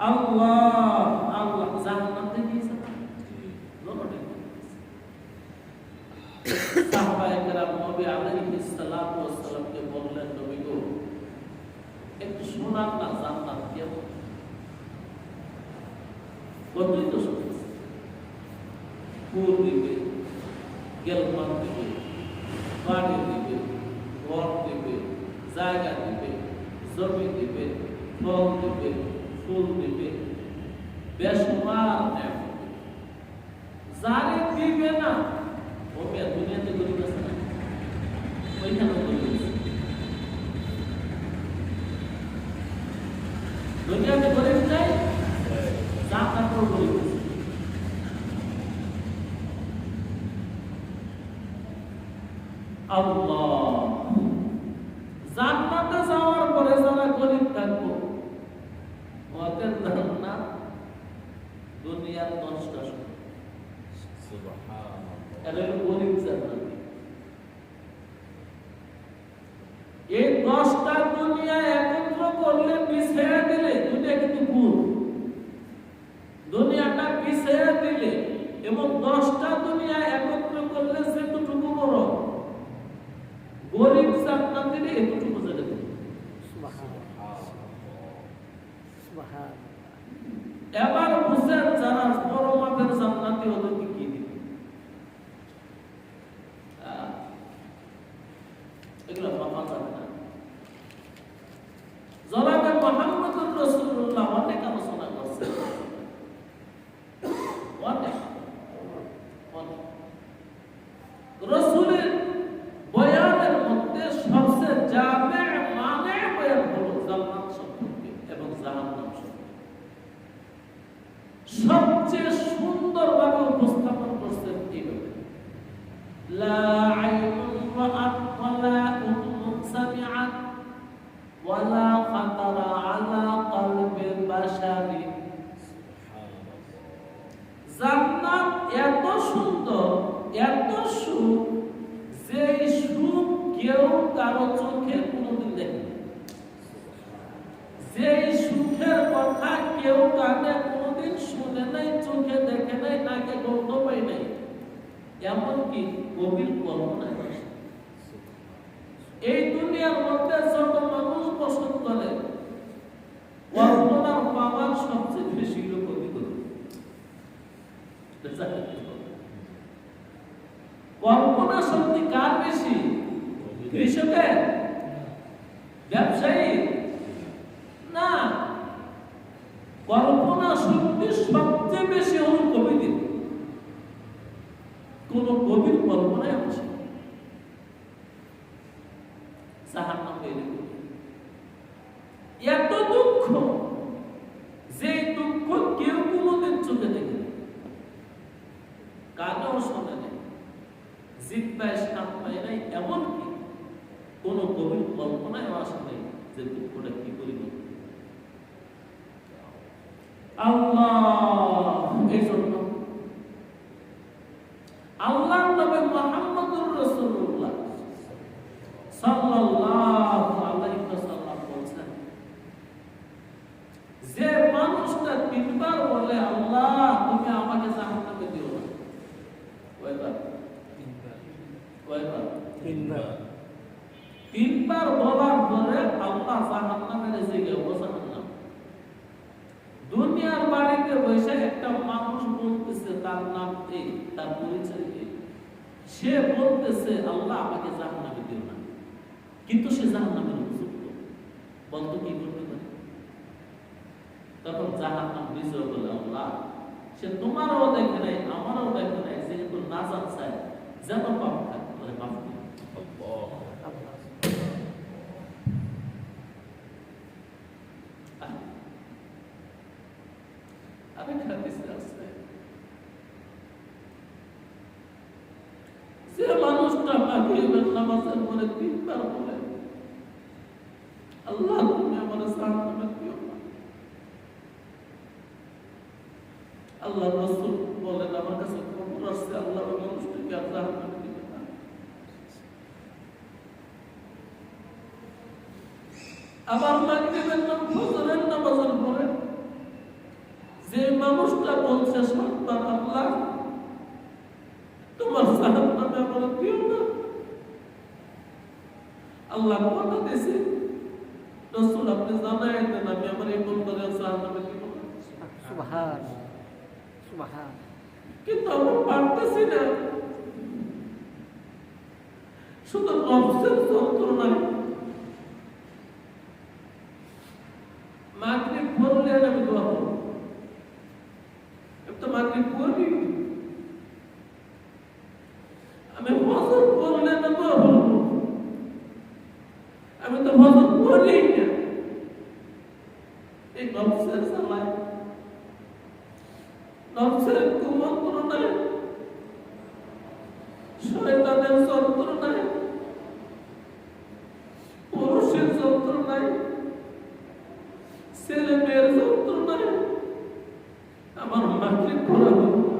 [SPEAKER 1] আল্লাহ আল্লাহ জান্নাতে দিয়েছে। সাহাবায়ে কেরাম নবী আলাইহিস সালাতু ওয়াস সালামকে বললেন, নবী গো, একটু শোনান না জান্নাত কেমন? কতই তো শুনেছি, ফুল দিবে, গেলমান দিবে, বাড়ি দিবে, ঘর দিবে, জায়গা দিবে, জমি দিবে, ফল দিবে, ফুল দিবে, বেসুমার নেবে। যারে দিবে না, ও দুনিয়াতে গরিব আছে না? ওইখানে গরিব আছে। দুনিয়াতে গরিব নাই, জান্নাতেও গরিব আছে। আল্লাহ, জান্নাতে যাওয়ার পরে যারা গরিব থাকবো, ওদের জান্নাত দুনিয়ার 10টা সুবহানাল্লাহ, এর গরিব জান্নাত। এই 10টা দুনিয়া একত্র করলে, পিছিয়ে দিলে, দুনিয়া কিন্তু ভুল, দুনিয়াটা পিছিয়ে দিলে এবং 10টা দুনিয়া একত্র করলে সেটুকু বড়, গরিব জান্নাতের এতটুকু জায়গা দেবে। এবার বুঝেন যারা বড় মাপের জান্নাতি, ওদেরকে কি দিবে? এগুলো মাপা যাবে না। জনাবে মুহাম্মদুর রাসূলুল্লাহ অনেক আলোচনা করছে, অনেক রাসূলের বয়ানের মধ্যে সবচেয়ে জামে মানে বয়ান হলো জান্নাত সম্পর্কে এবং জাহান্নাম সম্পর্কে। কেউ কানে কোনোদিন শুনে নাই, চোখে দেখে নাই, নাকে গন্ধ পাই নাই, এমনকি গভীর কল্পনায় আসে। এই দুনিয়ার মধ্যে যত মানুষ বসত করে, কল্পনার পাওয়ার সবচেয়ে বেশি হলো কবিগুলো। কল্পনা শক্তি কার বেশি? কৃষকের? ব্যবসায়ী? না, কল্পনা শক্তি সবচেয়ে বেশি হল কবিদের। কোন কবির কল্পনায় আছে জাহান্নাম এরকম এত দুঃখ, যে দুঃখ কেউ কোনোদিন চোখে দেখে, কানেও শোনে নাই, জিহ্বায় স্বাদ পায় নাই, এমনকি কোন কবির কল্পনায় আসে নাই যে দুঃখটা কি পরিমাণ। আল্লাহ এই জন্য আল্লাহ নবী মুহাম্মদুর রাসূলুল্লাহ সাল্লাল্লাহু আলাইহি ওয়াসাল্লাম বলেন, যে মানুষটা তিনবার বলে আল্লাহ তুমি আমাকে জাহান্নামে দিও না, তিনবার বলার পরে আল্লাহ জাহান্নামের জায়গায় জাহান্নাম। দুনিয়ার বাড়িতে বসে একটা মানুষ বলতেছে তার নাম এই, তার পরিচয় এই, সে বলতেছে আল্লাহ আমাকে জাহান্নামে দিও না, কিন্তু সে জাহান্নামের উপযুক্ত, বলতো কি করতে পারে? তখন জাহান্নাম নিজেও বলে আল্লাহ সে তোমারও দেখে নাই, আমারও দেখে নাই, যেহেতু নাজাত চায় যেন পাপ থাকে বলে মাফ করো। যে মানুষটা মাগরিবের নামাজের পরে তিনবার বলে আল্লাহ তুমি আমার জাহান্নামে দিও না, আল্লাহ রাসূল বলেন আমার কাছে খবর আসছে আল্লাহ ওই মানুষটাকে আর জাহান্নামে দিবে না। আবার মাগরিবের ফজরের নামাজের পরে যে মানুষটা বলছে সাতবার আল্লাহ তোমার জাহান্নামে আমার দিও না, আল্লাহ কথা দিয়েছে রাসূল আপনি জানাই দেন আমি আমার এই বন্দারে জাহান্নামে দিব না। সুবহান সুবহান। কিন্তু আমরা পারতেছি না, শুধু নফসের যন্ত্রণায় মাগরিব পড়লে আমি দোয়া করব, তো মাগরিব পড়ি, আমি ফজর পড়লে না দোয়া করব, আমি তো ফজর পড়ি না। এই নফসের জ্বালায়, নফসের কুমন্ত্রণায়, শয়তানের যন্ত্রণায়, পুরুষের যন্ত্রণায়, ছেলে মেয়ের যন্ত্রণায় আমার মাগরিব পড়া হলো না,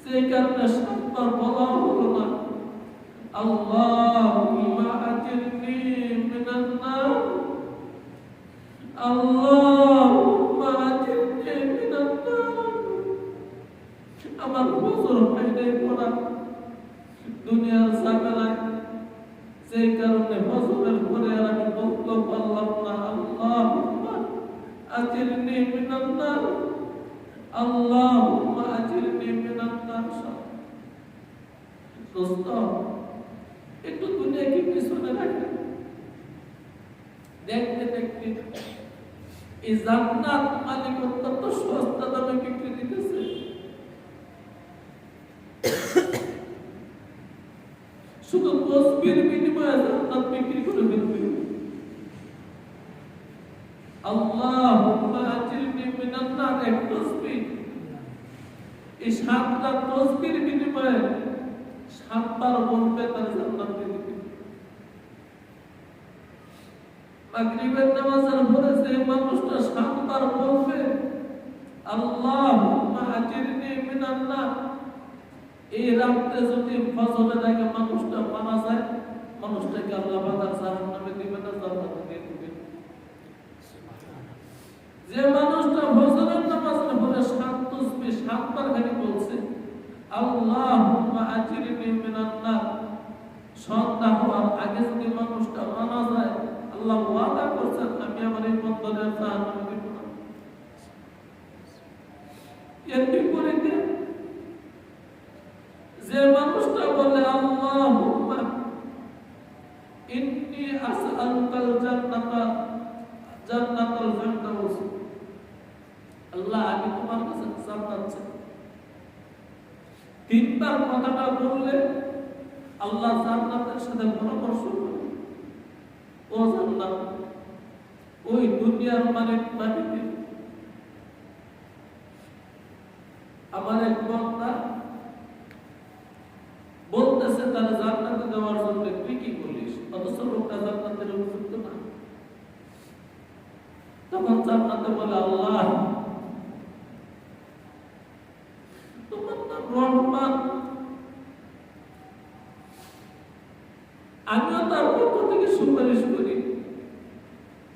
[SPEAKER 1] যে কারণে সাতবার বলা হলো না আল্লাহুম্মা আতিরনি মিনান নার, আল্লাহুম্মা আতিরনি মিনান নার। আমার ফজর হয়নি পড়া দুনিয়ার ঝামেলায়, যে কারণে ফজরের পরে আর আমি বলতে পারলাম না আল্লাহুম্মা আতিরনি মিনান নার, আল্লাহুম্মা আতিরনি মিনান নার। দোস্ত একটু দুনিয়াকে পিছনে রাখেন, দেখতে দেখতে এই জান্নাত মালিক অত্যন্ত সস্তা দামে বিক্রি দিতেছে। শুধু তসবির বিনিময়ে জান্নাত বিক্রি করে ফেলবে। আল্লাহুম্মা আতিরনি মিনান নার এক তসবিহ, এই সাতটা তসবির বিনিময়ে সাতবার বলবে তার জান্নাত দিবে। মাগরিবের নামাজের পরে যে মানুষটা সাতবার বলবে আল্লাহুম্মা আতিরনি মিনান নার, এই রাতে যদি ফজরের আগে মানুষটা মারা যায়, মানুষটাকে আল্লাহ পাক জাহান্নামে দিবে না, জান্নাতে দিয়ে দিবে। যে মানুষটা ফজরের নামাজের পরে 7 তাসবিহ 7 বার খালি বলছে আল্লাহুম্মা আজরিনি মিনান নার, সন্ধ্যা হওয়ার আগে যদি মানুষটা মারা যায়, আল্লাহ ওয়াদা করছেন আমি আমার এই বন্ধনের জাহান্নামে দিব না। এর বিপরীতে যে মানুষটা বলে আল্লাহুম্মা ইন্নী আসআলুকাল জান্নাতাল ফিরদাউস, আল্লাহ আমি তোমার কাছে জান্নাত চাই, 3 বার কথাটা বললে আল্লাহ জান্নাতের সাথে পরামর্শ করে। ও জান্নাত, ওই দুনিয়ার মাটিতে আমার এক বান্দা বলতেছে তার জান্নাতে যাওয়ার জন্য তুই কি বলিস, অথচ লোকটা জান্নাতের উপযুক্ত না। তখন জান্নাতে বলে আল্লাহ তোমার নাম রহমান, আমিও তার পক্ষ থেকে সুপারিশ করি,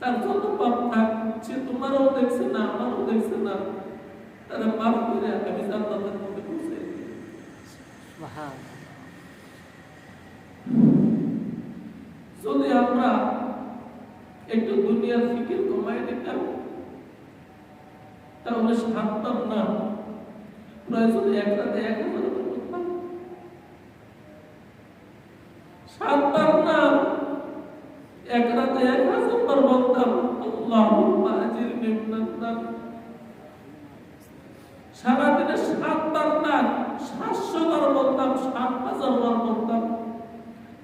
[SPEAKER 1] তার যত পাপ থাকছে তোমারও দেখছে না আমারও দেখছে না, তারা মাফ করে আমি জান্নাতের মধ্যে পৌঁছে দিই। যদি আমরা একটু দুনিয়ার ফিকির কমাই দিতাম তাহলে শান্তাম না, প্রয়োজনে এক রাতে 1000 করতাম, 7 বার না এক রাতে 1000 বার বলতাম আল্লাহুম্মা আজরিনি মিনান নার। সারাদিনে 7 বার না 700 বার বলতাম, 7000 বার বলতাম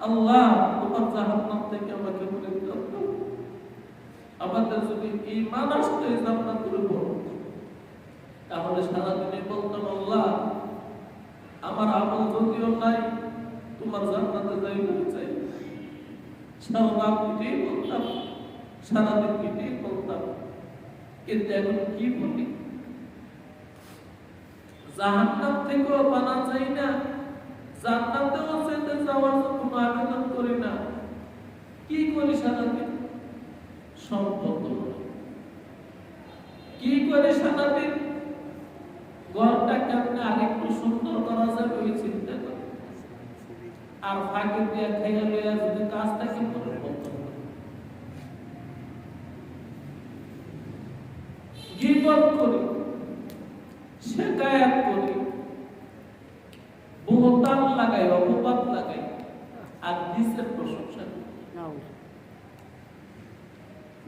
[SPEAKER 1] আল্লাহ তোমার জাহান্নাম থেকে আমাকে মুক্তি দাও। আমাদের যদি ঈমান আসতো এই জান্নাতের উপর, তাহলে সারাদিনে বলতাম আল্লাহ আমার আমল যদিও নাই, তোমার জান্নাতে যাইতে চাই। সারাদিন এটাই বলতাম, সারাদিন এটাই বলতাম। কিন্তু এখন কি বলি, জাহান্নাম থেকেও বানা যায় না, জান্নাতেও যেতে যাওয়ার জন্য আবেদন করি না। কি করি সারাদিন? সম্পদ কি করে সারাদিন ঘরটা কেমনে আরেকটু সুন্দর করা যাবে ওই চিন্তা করি, আর ফাঁকে দিয়ে খেয়ে লইয়া যদি কাজটা কি করে বলতে গীবত করি, শিকায়াত করি, বহুতান লাগাই, অপবাদ লাগাই, আর নিজের প্রশংসা করি,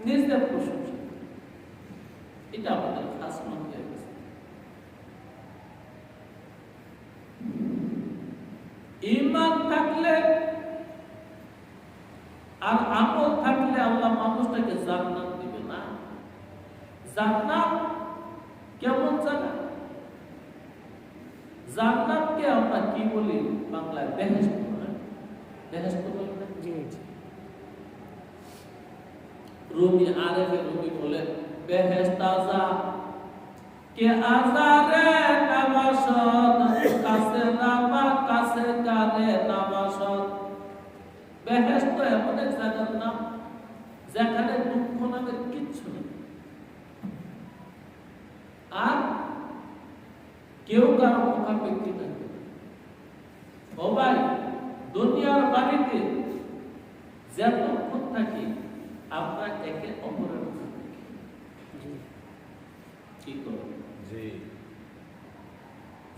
[SPEAKER 1] নিজের প্রশংসা। এটা আমাদের খাস মনে হয়ে গেছে। ঈমান থাকলে আর আমল থাকলে আল্লাহ মানুষটাকে জান্নাত দিবে না। জান্নাত কেমন জায়গা? জান্নাতকে আমরা কি বলি বাংলায়? বেহেশত। বেহেশত বলি না? রুমি আরেফে রুমি বলে বেহেশত আজা কে আজারে নামাশত, কাছে নামা কাছে কানে নামাশত। বেহেশত এমন এক জায়গার নাম যেখানে দুঃখ নামের কিচ্ছু নেই, আর কেউ কারো মুখাপেক্ষি থাকবে। ও ভাই, দুনিয়ার বাড়িতে যতক্ষণ থাকি আমরা একে অপরের মুখাপেক্ষি। কি করব?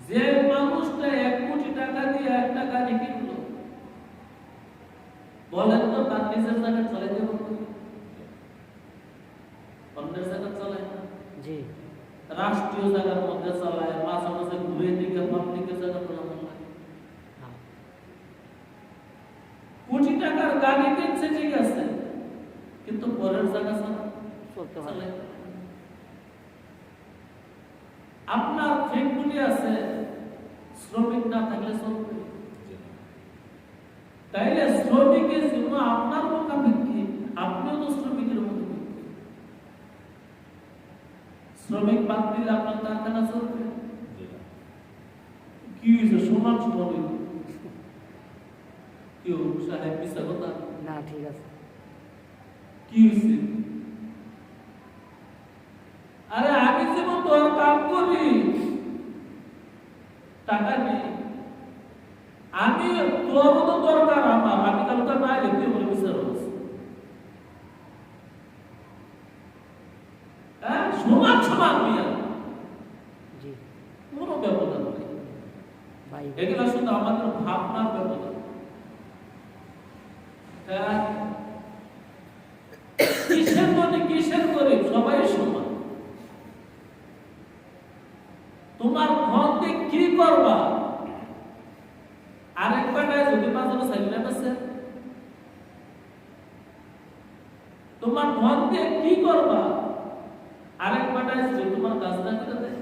[SPEAKER 1] যে মানুষটা 1 কোটি টাকা দিয়ে একটা গাড়ি কিনলো, বলেন তো তার নিজের জায়গা চলে যাবে? অন্যের জায়গা চলে না। রাষ্ট্রীয় জায়গার মধ্যে চালায়, মাঝে মাঝে ঘুরে দিকে পাবলিকের জায়গা তোলা লাগে। কোটি টাকার গাড়ি কিনছে ঠিক আছে, কিন্তু পরের জায়গা চলে। আপনার ফ্যাক্টরি আছে, শ্রমিক না থাকলে চলবে? তাইলে শ্রমিকের জন্য আপনার মুখাপেক্ষি, আপনিও তো শ্রমিকের মুখাপেক্ষি। শ্রমিক বাদ দিলে আপনার কারখানা চলবে? কি হয়েছে? সমান সমান কেউ সাহেব মিশা কথা না, ঠিক আছে। কি হয়েছে? তোরও তো দরকার আমার, আমি কালকে না এলে তুই বলে বিচার হচ্ছে। হ্যাঁ, সমান সমান মিয়া, কোনো ব্যবধান নেই। এগুলা শুধু আমাদের ভাবনার ব্যবধান। কিসের মনে কিসের করে সবাই সমান। তোমার ধন দিয়ে কি করবা? আরেক বেটায় যদি বাজারে সাইকেল আছে, তোমার ধন দিয়ে কি করবা? আরেক বেটায় যদি তোমার কাজ না করে দেয়,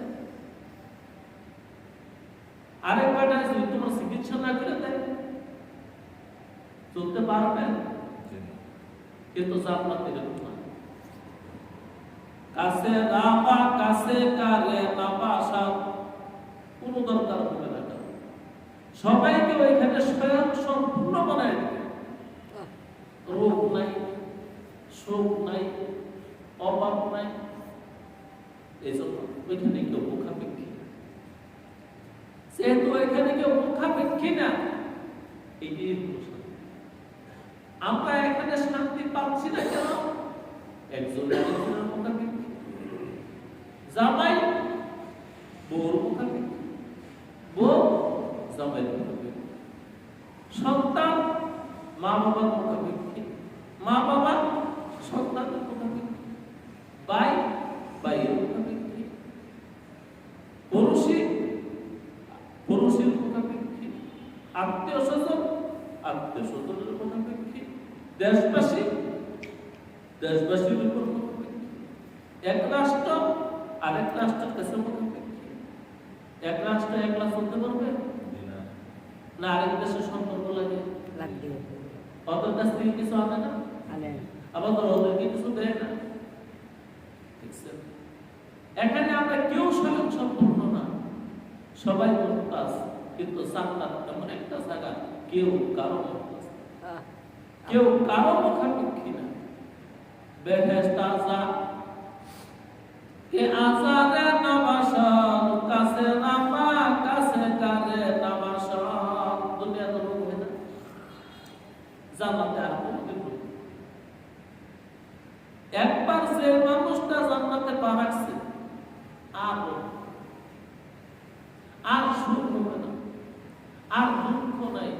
[SPEAKER 1] আরেক বেটায় যদি তোমার চিকিৎসা না করে দেয়, চলতে পারবেন? কিন্তু জান্নাতে এরকম না। কাছে রাবা কাছে কারে রাবা সব কোনো দরকার হবে না। সবাইকে ওইখানে স্বয়ং সম্পূর্ণ বানায় দিবে। রোগ নাই, শোক নাই, অভাব নাই। এই জন্য ওইখানে কেউ মুখাপেক্ষী, যেহেতু ওইখানে কেউ মুখাপেক্ষী না, এই আমরা এখানে শান্তি পাচ্ছি না কেন? একজন আরেকজনের মুখাপেক্ষী, জামাই বউর মুখাপেক্ষী, বউ জামাইয়ের মুখাপেক্ষী, সন্তান মা বাবার মুখাপেক্ষী, মা বাবা সন্তানের মুখাপেক্ষী, ভাই ভাইয়ের মুখাপেক্ষী, পুরুষের মুখাপেক্ষী, আত্মীয় স্বজন আত্মীয় স্বজনের মুখাপেক্ষী, দেশবাসীর উপর মুখাপেক্ষী, এক রাষ্ট্র আরেক রাষ্ট্রের কাছে মুখাপেক্ষী। এক রাষ্ট্র একলা চলতে পারবে না, আরেক দেশের সম্পর্ক লাগে লাগবে, ওদের কাছ থেকে কিছু আনে না, আবার ওদেরকে কিছু দেয় না। এখানে আমরা কেউ স্বয়ং সম্পূর্ণ না, সবাই মুহতাজ, কিন্তু জান্নাত এমন একটা জায়গা কেউ কারো মুহতাজ, কেউ কারো মুখাপেক্ষী না। বেহেশত আযাব কে আযাবে নবাসন কাছে নামা কাছে কারে নবাসন। দুনিয়া তো রোগ হয় না, জান্নাতে আর কোনোদিন রোগ। একবার যে মানুষটা জান্নাতে পা রাখছে আর সুখ হবে না, আর দুঃখ নাই,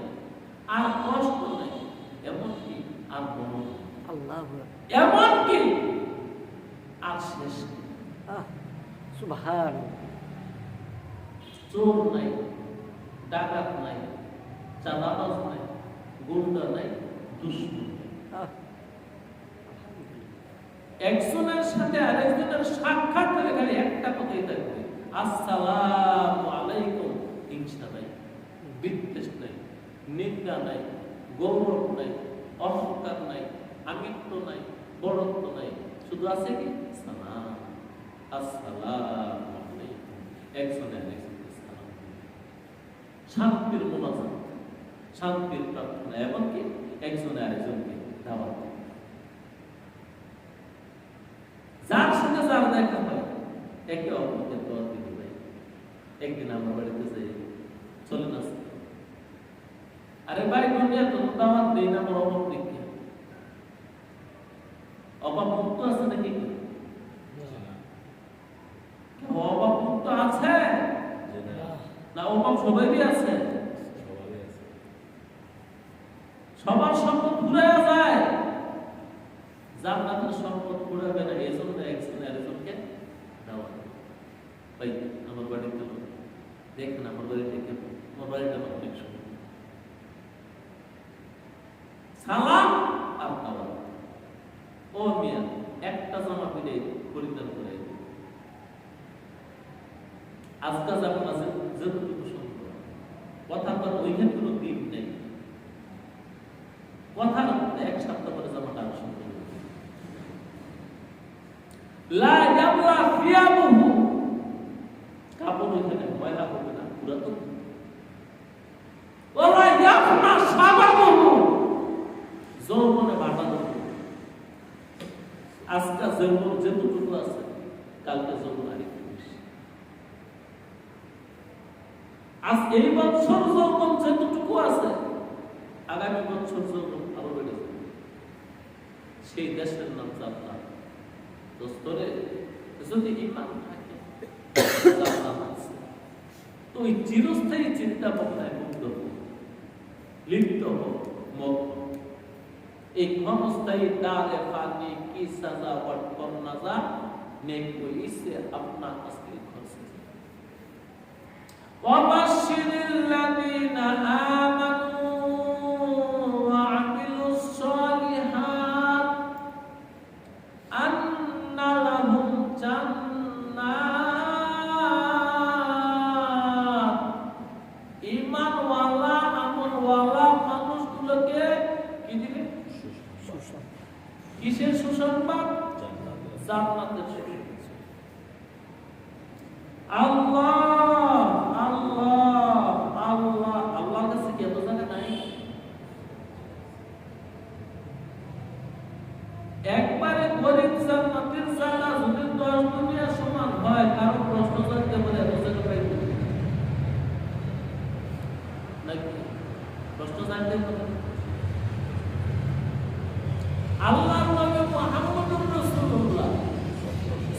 [SPEAKER 1] আর কষ্ট নাই, এমনকি আর এমনকি আর শেষ সুবহান। চোর নাই, ডাকাত নাই, চাঁদাবাজ নাই, গুন্ডা নাই, দুশমন নাই। একজনের সাথে আরেকজনের সাক্ষাৎ করে খালি একটা কথাই থাকবে, আসসালামু আলাইকুম। হিংসা নাই, বিদ্বেষ নাই, নিন্দা নাই, গৌরব নাই, অহংকার নাই, আমিত্ব নাই, বড়ত্ব নাই, শুধু আছে কি সালাম, আসসালামু আলাইকুম। একজনের আরেকজনকে সালাম, শান্তির মোনাজাত, শান্তির প্রার্থনা, এমনকি একজনের আরেকজনকে দাওয়াত। যার সাথে যার দেখা হয় একে অপরকে দাওয়াত দিতে হয়। একদিন আমার বাড়িতে যাই, চলে না, আরে ভাই দুনিয়া তো দাওয়াত দেই না, আমার অভাব দেখি, অভাব মুক্ত আছে নাকি? অভাব মুক্ত আছে না? অভাব সবারই আছে, সবার সম্পদ ফুরাইয়া যায়, জান্নাতের সম্পদ ফুরাবে না। এই জন্য একজন আরেকজনকে দাওয়াত দেয়। ভাই আমার বাড়িতে দেখেন, আমার বাড়িতে কেমন, আমার বাড়িটা অনেক সুন্দর, সালাম আর দাওয়াত। ও মিয়া একটা জামা পরে পরিধান করে আজকাল যেমন আছে যতটুকু সুন্দর, কথা তো ওইখানে কোনো দিন নেই, কথা এক সপ্তাহ পরে জামাটা আর সুন্দর লা ইয়াবলা ফিয়াবুহু, কাপড় ওইখানে ময়লা হবে না, পুরাতন। ওয়ালা ইয়াফনা শাবাবুহু, যৌবনে বাটা দেবে। আজকাল যৌবন যেটুকু আছে, কালকে যৌবন আরেকটু বেশি। আজ এই বছর যৌবন যেটুকু আছে, আগামী বছর জন্য আরো বেড়ে যাবে। সেই দেশের নাম জান্নাত। দোস্তরে যদি ঈমান থাকে জান্নাত আছে। তো ওই চিরস্থায়ী চিন্তা ভাবনায় মুগ্ধ লিপ্ত হোক মগ एक मनस्ताई दारे फानी की सजावट पर नजर ने कोई से अपना असली खुश वबश्शिरिल्लज़ीना आमनू व अमिलुस सालिहात अन्ना लहुम জান্নাত ঈমান ওয়ালা আমল ওয়ালা মানুষগুলোকে কি দিবে কিসের সুসংবাদ জান্নাতের সুসংবাদ আল্লাহ আল্লাহ আল্লাহ আল্লাহর কাছে কি এত জায়গা নাই একবারে গরিব জান্নাতের জায়গা যদি 10 দুনিয়া সমান হয় কারো প্রশ্ন করতে বলে এত জায়গা পাইবে নাকি প্রশ্ন জানতে বলে আল্লাহর নবী মুহাম্মদুর রাসূলুল্লাহ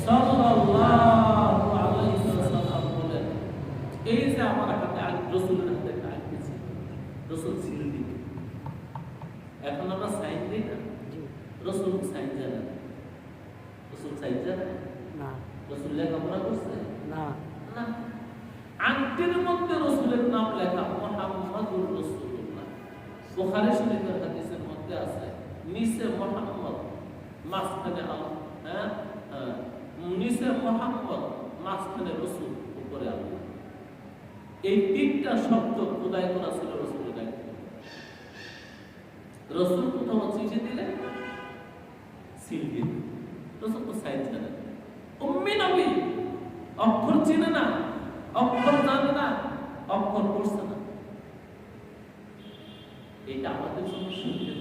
[SPEAKER 1] সাল্লাল্লাহু আলাইহি ওয়াসাল্লাম বলেন এই যে আমার হাতে রাসূলের হাতে কাজ দিয়েছে রাসূল ছিল দিকে এখন আমরা সাইন দিই না রাসূল সাইন জানেন রাসূল সাইন জানেন না রাসূল লেখাপড়া করছে না না আংটির মধ্যে রাসূলের নাম লেখা মুহাম্মদুর রাসূলুল্লাহ বুখারী শরীফের হাদিসের মধ্যে আছে নিচে মুহাম্মদ মাঝখানে আল্লাহ নিচে মুহাম্মদ মাঝখানে রাসূল উপরে আল্লাহ এই তিনটা শব্দ খোদাই করা ছিল রাসূলের দায়িত্ব রাসূল কোথাও চিঠি দিলে সিল দিন রাসূল তো সাইন জানেন উম্মি নবী অক্ষর চিনে না অক্ষর জানে না অক্ষর পড়ছে না এটা আমাদের জন্য সুবিধা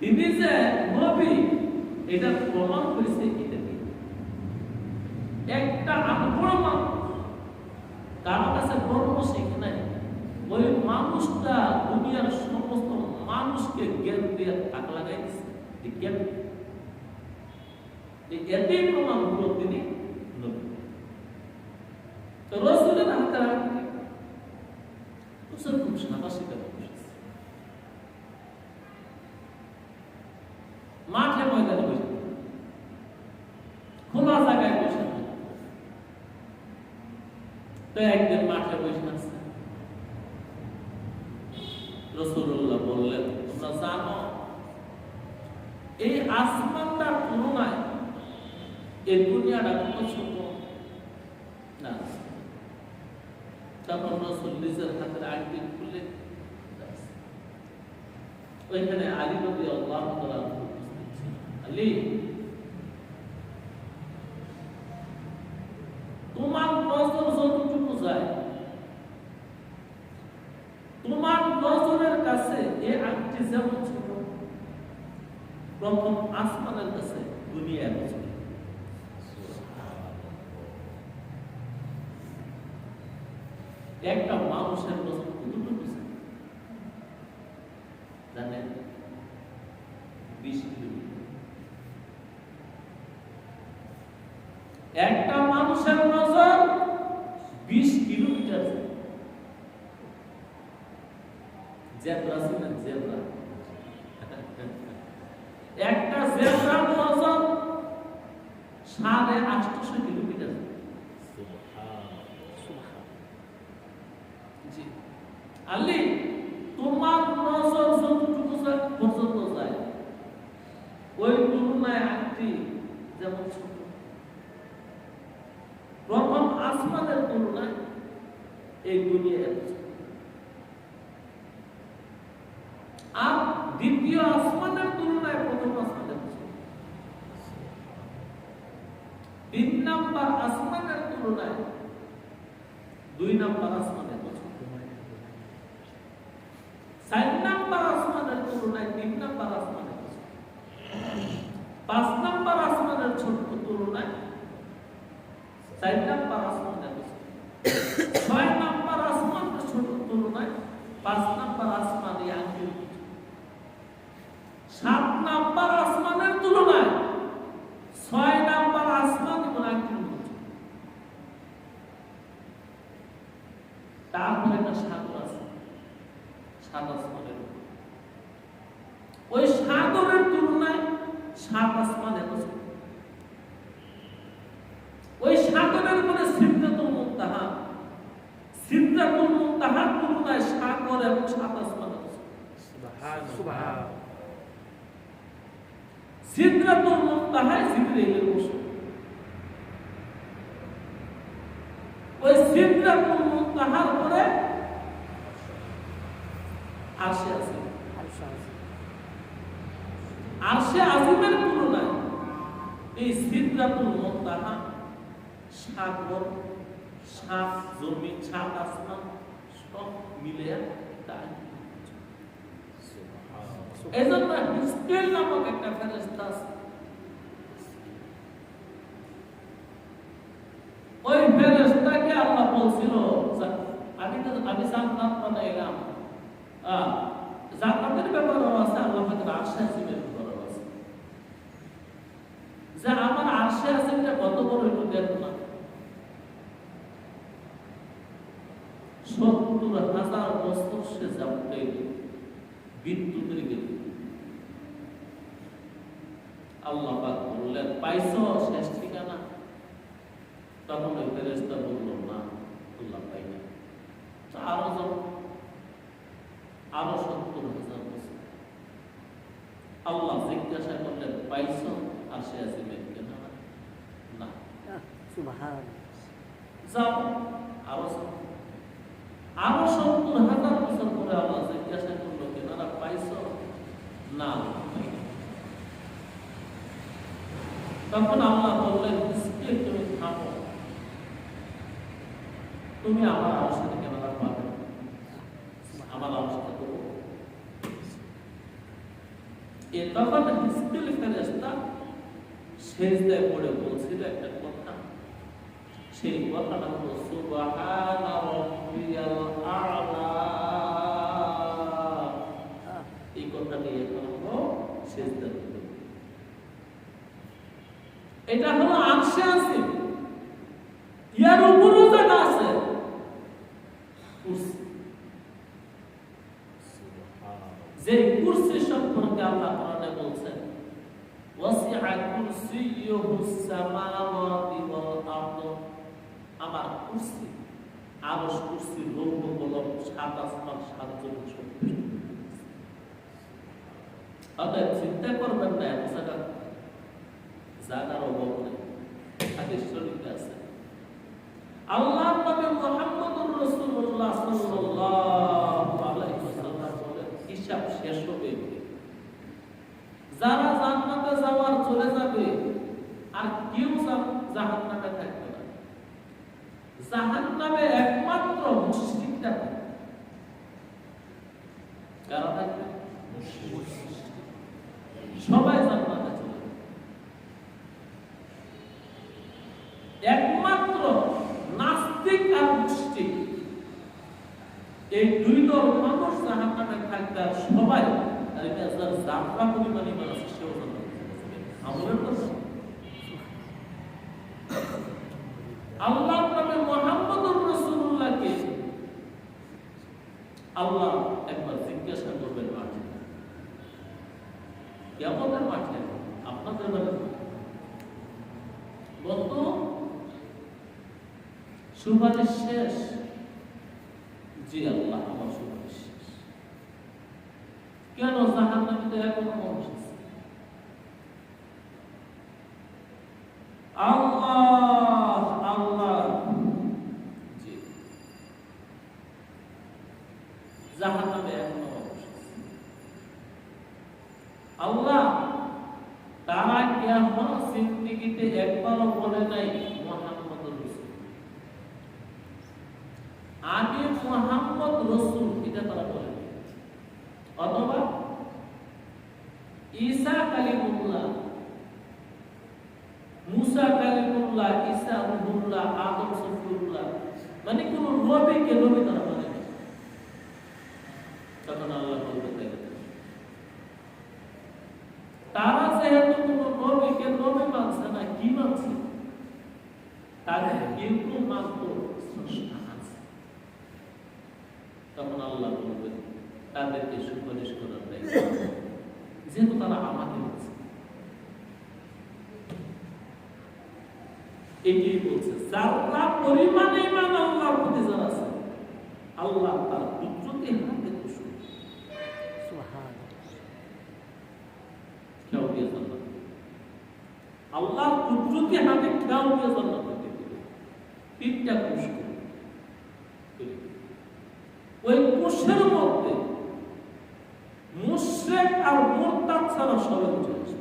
[SPEAKER 1] তিনি যে নবী এটা প্রমাণ করেছে এটা একটা আনপ্রমাণ কার কাছে বর্ণ শিখে নাই ওই মানুষটা দুনিয়ার সমস্ত মানুষকে জ্ঞান দিয়ে তাক লাগাই দিচ্ছে জ্ঞান এতেই প্রমাণ হলো তিনি নবী তো রাসূলের হাতে রাখতে রাসূল খুব সাহসিকতা মাঠে ময়দানে বসে খোলা জায়গায় বসে তো একদিন মাঠে বসে আছে রাসূলুল্লাহ বললেন তোমরা জানো এই আসমানটার তুলনায় এই দুনিয়াটা কত ছোট না তখন রাসূল নিজের হাতের আংটি খুলে ওইখানে আলী রাদিয়াল্লাহু তাআলা আলী তোমার নজর যতটুকু যায় তোমার নজরের কাছে এই আংটি যেমন ছোট প্রথম আসমানের কাছে দুনিয়া এত ছোট একটা মানুষের নজর কতটুকু জানেন 20 কিলোমিটার একটা মানুষের নজর 20 কিলোমিটার জেব্রা ছিলেন জেব্রা একটা জেব্রার নজর 850 কিলোমিটার জি আলী তোমার নজর যতটুকু পর্যন্ত যায় ওই তুলনায় আংটি যেমন ছোট প্রথম আসমানের তুলনায় এই দুনিয়া এত ছোট আর দ্বিতীয় আসমানের তুলনায় প্রথম আসমানের ছোট 3 নাম্বার আসমানের তুলনায় 2 নাম্বার আসমানের ছোট 4 নাম্বার আসমানের তুলনায় 3 নাম্বার আসমানের ছোট 5 নাম্বার আসমানের ছোট তুলনায় 4 নাম্বার আসমানের ছোট 6 নাম্বার আসমানের ছোট তুলনায় 5 নাম্বার আসমান নাম্বার আসমানের তুলনায় 6 নাম্বার আসমান এবং একদিন তারপরে একটা সাগর আছে, 7 আসমানের উপর। ওই সাগরের তুলনায় 7 আসমান এত ছোট। ওই সাগরের উপরে সিদরাতুল মুনতাহা, সিদরাতুল মুনতাহার তুলনায় সাগর এবং 7 আসমান এত ছোট। সুবহানাল্লাহ। সিদরাতুল মুনতাহায় জিবরাইলের বসে। ওই সিদরাতুল মুনতাহার উপরে আরশে আছে। আরশে আজিমের তুলনায় এই সিদরাতুল মুনতাহা সাগর, 7 জমি, 7 আসমান সব মিলে তাই। এজন্য হিজকেল নামক একটা ফেরেশতা আছে। ওই ফেরেশতাকে আল্লাহ বলছিল, আমি জান্নাত বানাইলাম। জান্নাতের ব্যাপারও আছে, আল্লাহ পাকের আরশে আজিমের ব্যাপারও আছে। যে আমার আরশে আজিমটা কত বড় একটু দেখো না। 70,000 বছর সে যাবে বিদ্যুতের গতি। আল্লাহ পাক বললেন, পাইছো শেষ ঠিকানা? তখন ওই ফেরেশতা বলল, না আল্লাহ পাই না। আরো 70,000 বছর। আল্লাহ জিজ্ঞাসা করলেন, পাইছো? আর সে আজিমের ঠিকানা? না। সুবহানাল্লাহ। যাও আরো 70,000 বছর পরে আল্লাহ জিজ্ঞাসা করলো, কেনারা পাইছো? না। তখন আল্লাহ বললেন, তুমি থামো, তুমি আমার আলোচনা কেনারা পাবে, আমার আলোচনা করবো। তখন হিজকেল ফেরেশতা সেজদায় পড়ে বলছিল একটা কথা। সেই কথাটা হলো, সুবহানা রাব্বিয়াল আ'লা। এই কথাটি এখন হলো সেজদা। এটা হলো আরশে আছে, ইয়ার উপরও জায়গা আছে কুরসি। যে কুরসি সম্পর্কে আল্লাহ কোরআনে বলছেন, ওয়াসিআ কুরসিয়ুহুস সামাওয়াতি ওয়াল আরদ। আমার কুরসি, আরশ কুরসি, লৌহ কলম, 7 আসমান, 7 জমিন সবকিছু। অতএব চিন্তা করবেন না এত জায়গার অভাব নেই। হাদিস শরীফে আছে, আল্লাহর নবী মুহাম্মদুর রাসূলুল্লাহ সাল্লাল্লাহু আলাইহি ওয়াসাল্লাম বলেন, হিসাব শেষ হবে, যারা জান্নাতে যাওয়ার চলে যাবে, আর কেউ জাহান্নামে থাকবে না। জাহান্নামে একমাত্র মুশরিকরা থাকবে। কারা থাকবে? সবাই জান্নাতে চলে যাবে, একমাত্র নাস্তিক আর মুশরিক, এই দুই দল মানুষ জাহান্নামে থাকবে। আর সবাই, আর এটা যার জাফরা পরিমাণ ইমান আছে সেও জান্নাতে যাবে। আমলের কথা আল্লাহর নবী মুহাম্মদুর রাসূলুল্লাহকে আল্লাহ একবার জিজ্ঞাসা করবেন মাঠে, কিয়ামতের মাঠে, আপনাদের বন্ধু সুপারিশ শেষ? জি আল্লাহ, আমার সুপারিশ শেষ। কেন? জাহান্নামে এখনো মানুষ আছে। আল্লাহ আল্লাহ, জি জাহান্নামে এখনো মানুষ আছে। আল্লাহ, তারা কেমন জিন্দেগিতে একবারও বলে নাই মুহাম্মদুর রাসূল, আমি মুহাম্মদ রাসূল, এটা তারা বলে। অথবা ঈসা কালিমুল্লাহ, মুসা কালিমুল্লাহ, ঈসা রূহুল্লাহ, আদম সফিউল্লাহ, মানে কোন নবীকে নবী তারা মানে না। তখন আল্লাহ বলতে তারা যেহেতু কোনো নবীকে নবী মানছে না, কি মানছে? তাদের কিন্তু মাত্র স্রষ্টা আছে। তখন আল্লাহ বলবেন তাদেরকে সুপারিশ করার দায়িত্ব, যেহেতু তারা আমাকে মানছে। এটাই বলছে, যারা পরিমাণে ইমান আল্লাহর প্রতি যারা আছে, আল্লাহ তার পুত্রকে হাতে খুশি খেয়াল দিয়ে জান্নাত, আল্লাহর পুত্রকে হাতে খেয়াল দিয়ে জান্নাত দিতে দিবে, পিঠটা খুশ করে। ওই কুশের মধ্যে মুশরিক আর মুরতাদ ছাড়া সবাই উঠে আসে।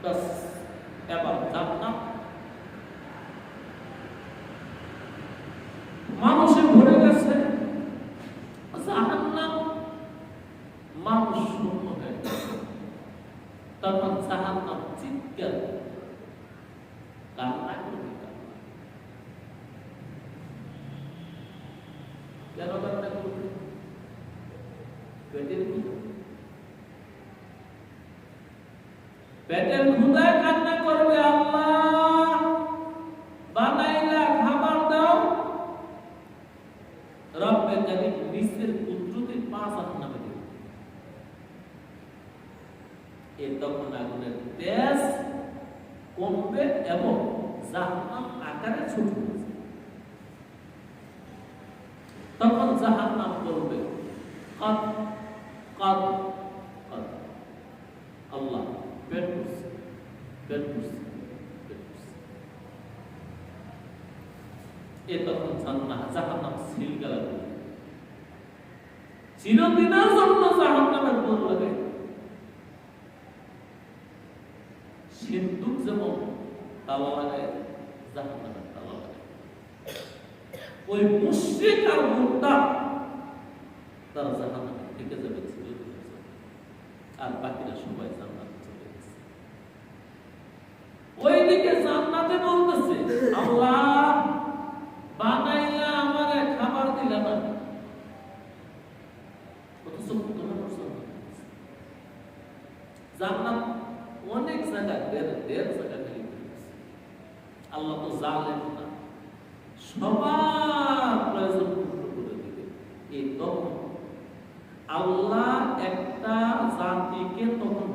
[SPEAKER 1] বাস এবার জান্নাত মানুষে ভরে গেছে, জাহান্নাম মানুষ শূন্য হয়ে গেছে। তখন জাহান্নাম চিৎকার কান্না করবে। কেন কান্না করবে? পেটের ক্ষুধায় কান্না করবে, আল্লাহ বানাইলা খাবার দাও। রব্বে কারীম নিচের কুদরতে পাঁচ জাহান্নামে দিবে। এই তখন আগুনের তেজ কমবে এবং জাহান্নাম আকারে ছোট হবে। তখন জাহান্নাম বলবে, কদ কদ কদ, আল্লাহ পেট করছে, পেট করছে, পেট করছে। এ তখন জাহান্নাম সিলগালা করবে, চিরদিনের জন্য জাহান্নামের দৌড় লাগাই। সিন্দুক যেমন তালা লাগায়, জাহান্নামের তালা লাগায়। ওই মুশরিক আর মুরতাদ তারা জাহান্নামে থেকে যাবে চিরদিনের জন্য, আর বাকিরা সবাই জান্নাতে চলে গেছে। ওইদিকে জান্নাতে বলতেছে, আল্লাহ বানাইলা আমারে খাবার দিলা না, অথচ জান্নাত অনেক জায়গা, দেড় জায়গা খালি। আল্লাহ তো জানেন না, সবার প্রয়োজন পূর্ণ করে দিবে। এই তখন আল্লাহ একটা জাতিকে তখন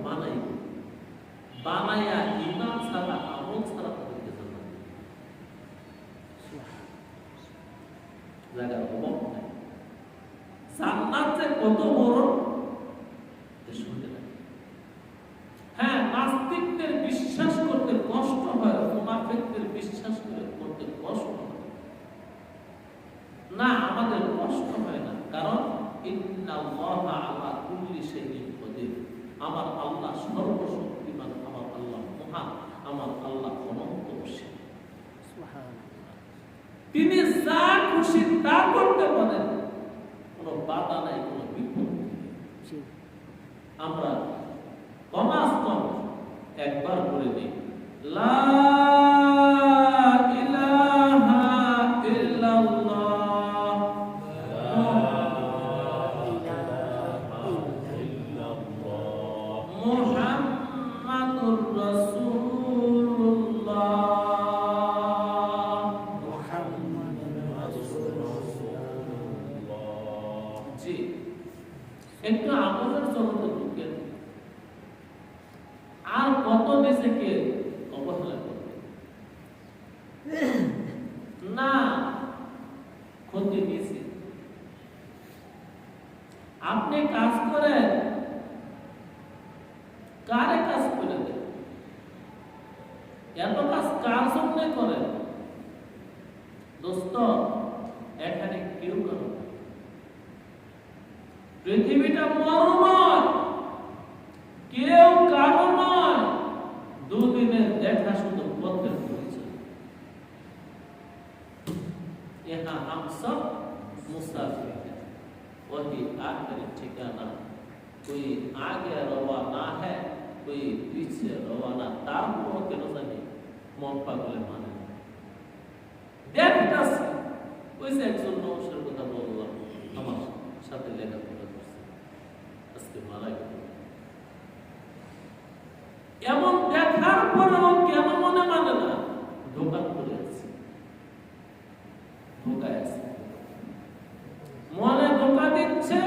[SPEAKER 1] বানাইয়া ঈমান ছাড়া আমল ছাড়া তাদেরকে জান্নাত দিবে। জায়গার অভাব নাই। জান্নাত যে কত বড় শুনতে লাগে। হ্যাঁ, নাস্তিকদের বিশ্বাস করতে কষ্ট হয়, মুনাফিকদের বিশ্বাস করতে কষ্ট হয় না, আমাদের কষ্ট হয় না। কারণ ইন্নাল্লাহা আলা কুল্লি শাইইন কাদির, আমার আল্লাহ সর্বশক্তিমান, আমার আল্লাহ মহান, আমার আল্লাহ অনন্তশীল। তিনি যা খুশি তা করতে পারেন, কোনো বাধা নাই, কোনো বিপদ নেই। আমরা কমাস কম একবার করে দিই, লা ইলাহা ইল্লাল্লাহ মুহাম্মাদুর রাসূলুল্লাহ। জি, একটু আমাদের জগতে ঢুকেন, আর কত নিজেকে অবহেলা করবে না, ক্ষতি নিয়েছে। আপনি কাজ করেন, কারে কাজ করে দেন? এত কাজ কার জন্য করেন? দোস্ত, এখানে কেউ কারো না। পৃথিবীটা মরুময়, কেউ কারো নয়। দুদিনের দেখা শুধু পথের পরিচয়। यहाँ हम सब मुसाफिर हैं, वही आखिरी ठिकाना। कोई आगे रवाना है, कोई पीछे रवाना। तारपुर के नजारे মন পাগলে মানে দেখতাছি। ওই যে একজন মানুষের কথা বললাম, আমার সাথে লেখাপড়া করছে, আজকে মারা গেল। তারপরেও কেন মনে মানে না? ধোঁকা করে আছে, ধোঁকায় আছে, মনে ধোঁকা দিচ্ছে,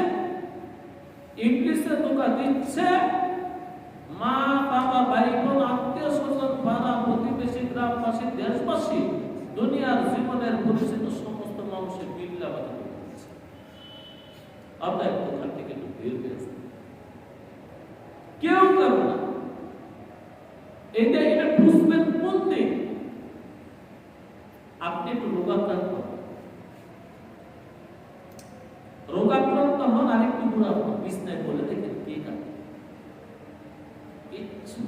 [SPEAKER 1] ইংলিশে ধোঁকা দিচ্ছে, মা বাবা ভাই বোন আত্মীয় স্বজন পাড়া প্রতিবেশী গ্রামবাসী দেশবাসী দুনিয়ার জীবনের পরিচিত সমস্ত মানুষের বিল্লা বাধা দিচ্ছে। আপনার দোকান থেকে একটু বের হয়েছে, কেউ করবে না। এটা বুঝবেন কোন দিন আপনি একটু রোগাক্রান্ত হন, আর একটু বুড়া হন, বিছনায় বলে দেখেন কে কাটে কিচ্ছু,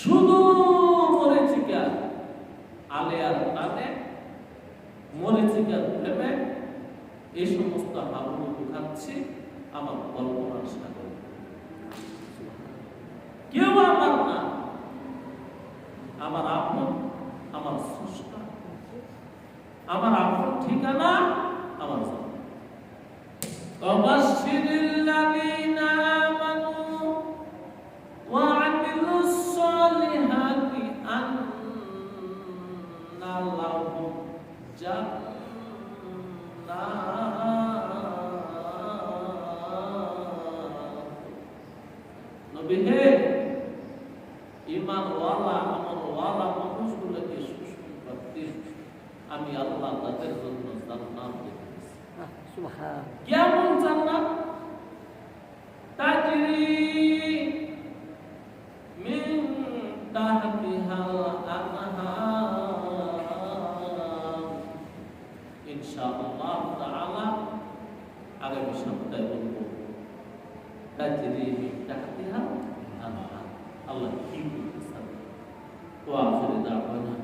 [SPEAKER 1] শুধু মরিচিকা আলে আর টানে, মরিচিকার প্রেমে এই সমস্ত হাবুডুবু খাচ্ছি আমার কল্পনার সাগরে। কেউ আমার না, আমার আপন, আমার স্রষ্টা, আমার আপন ঠিকানা আমার জানা। ওয়াবাশশিরিল্লাযীনা আমানু ওয়া আমিলুস সালিহাতি আন্না লাহুম নবী হে, ঈমানওয়ালা আমলওয়ালা মানুষগুলোকে সুসংবাদ দিন, আমি আল্লাহ তাদের জন্য জান্নাত রেখেছি। সুবহান। কেমন জান্নাত? তাজরি মিন তাহতিহাল আনহার। ইনশাআল্লাহ তাআলা আগামী সপ্তাহে বলবো তাজরি মিন তাহতিহাল আনহার। আল্লাহ কি বলতেছেন? ওয়া আখিরু দাওয়ানা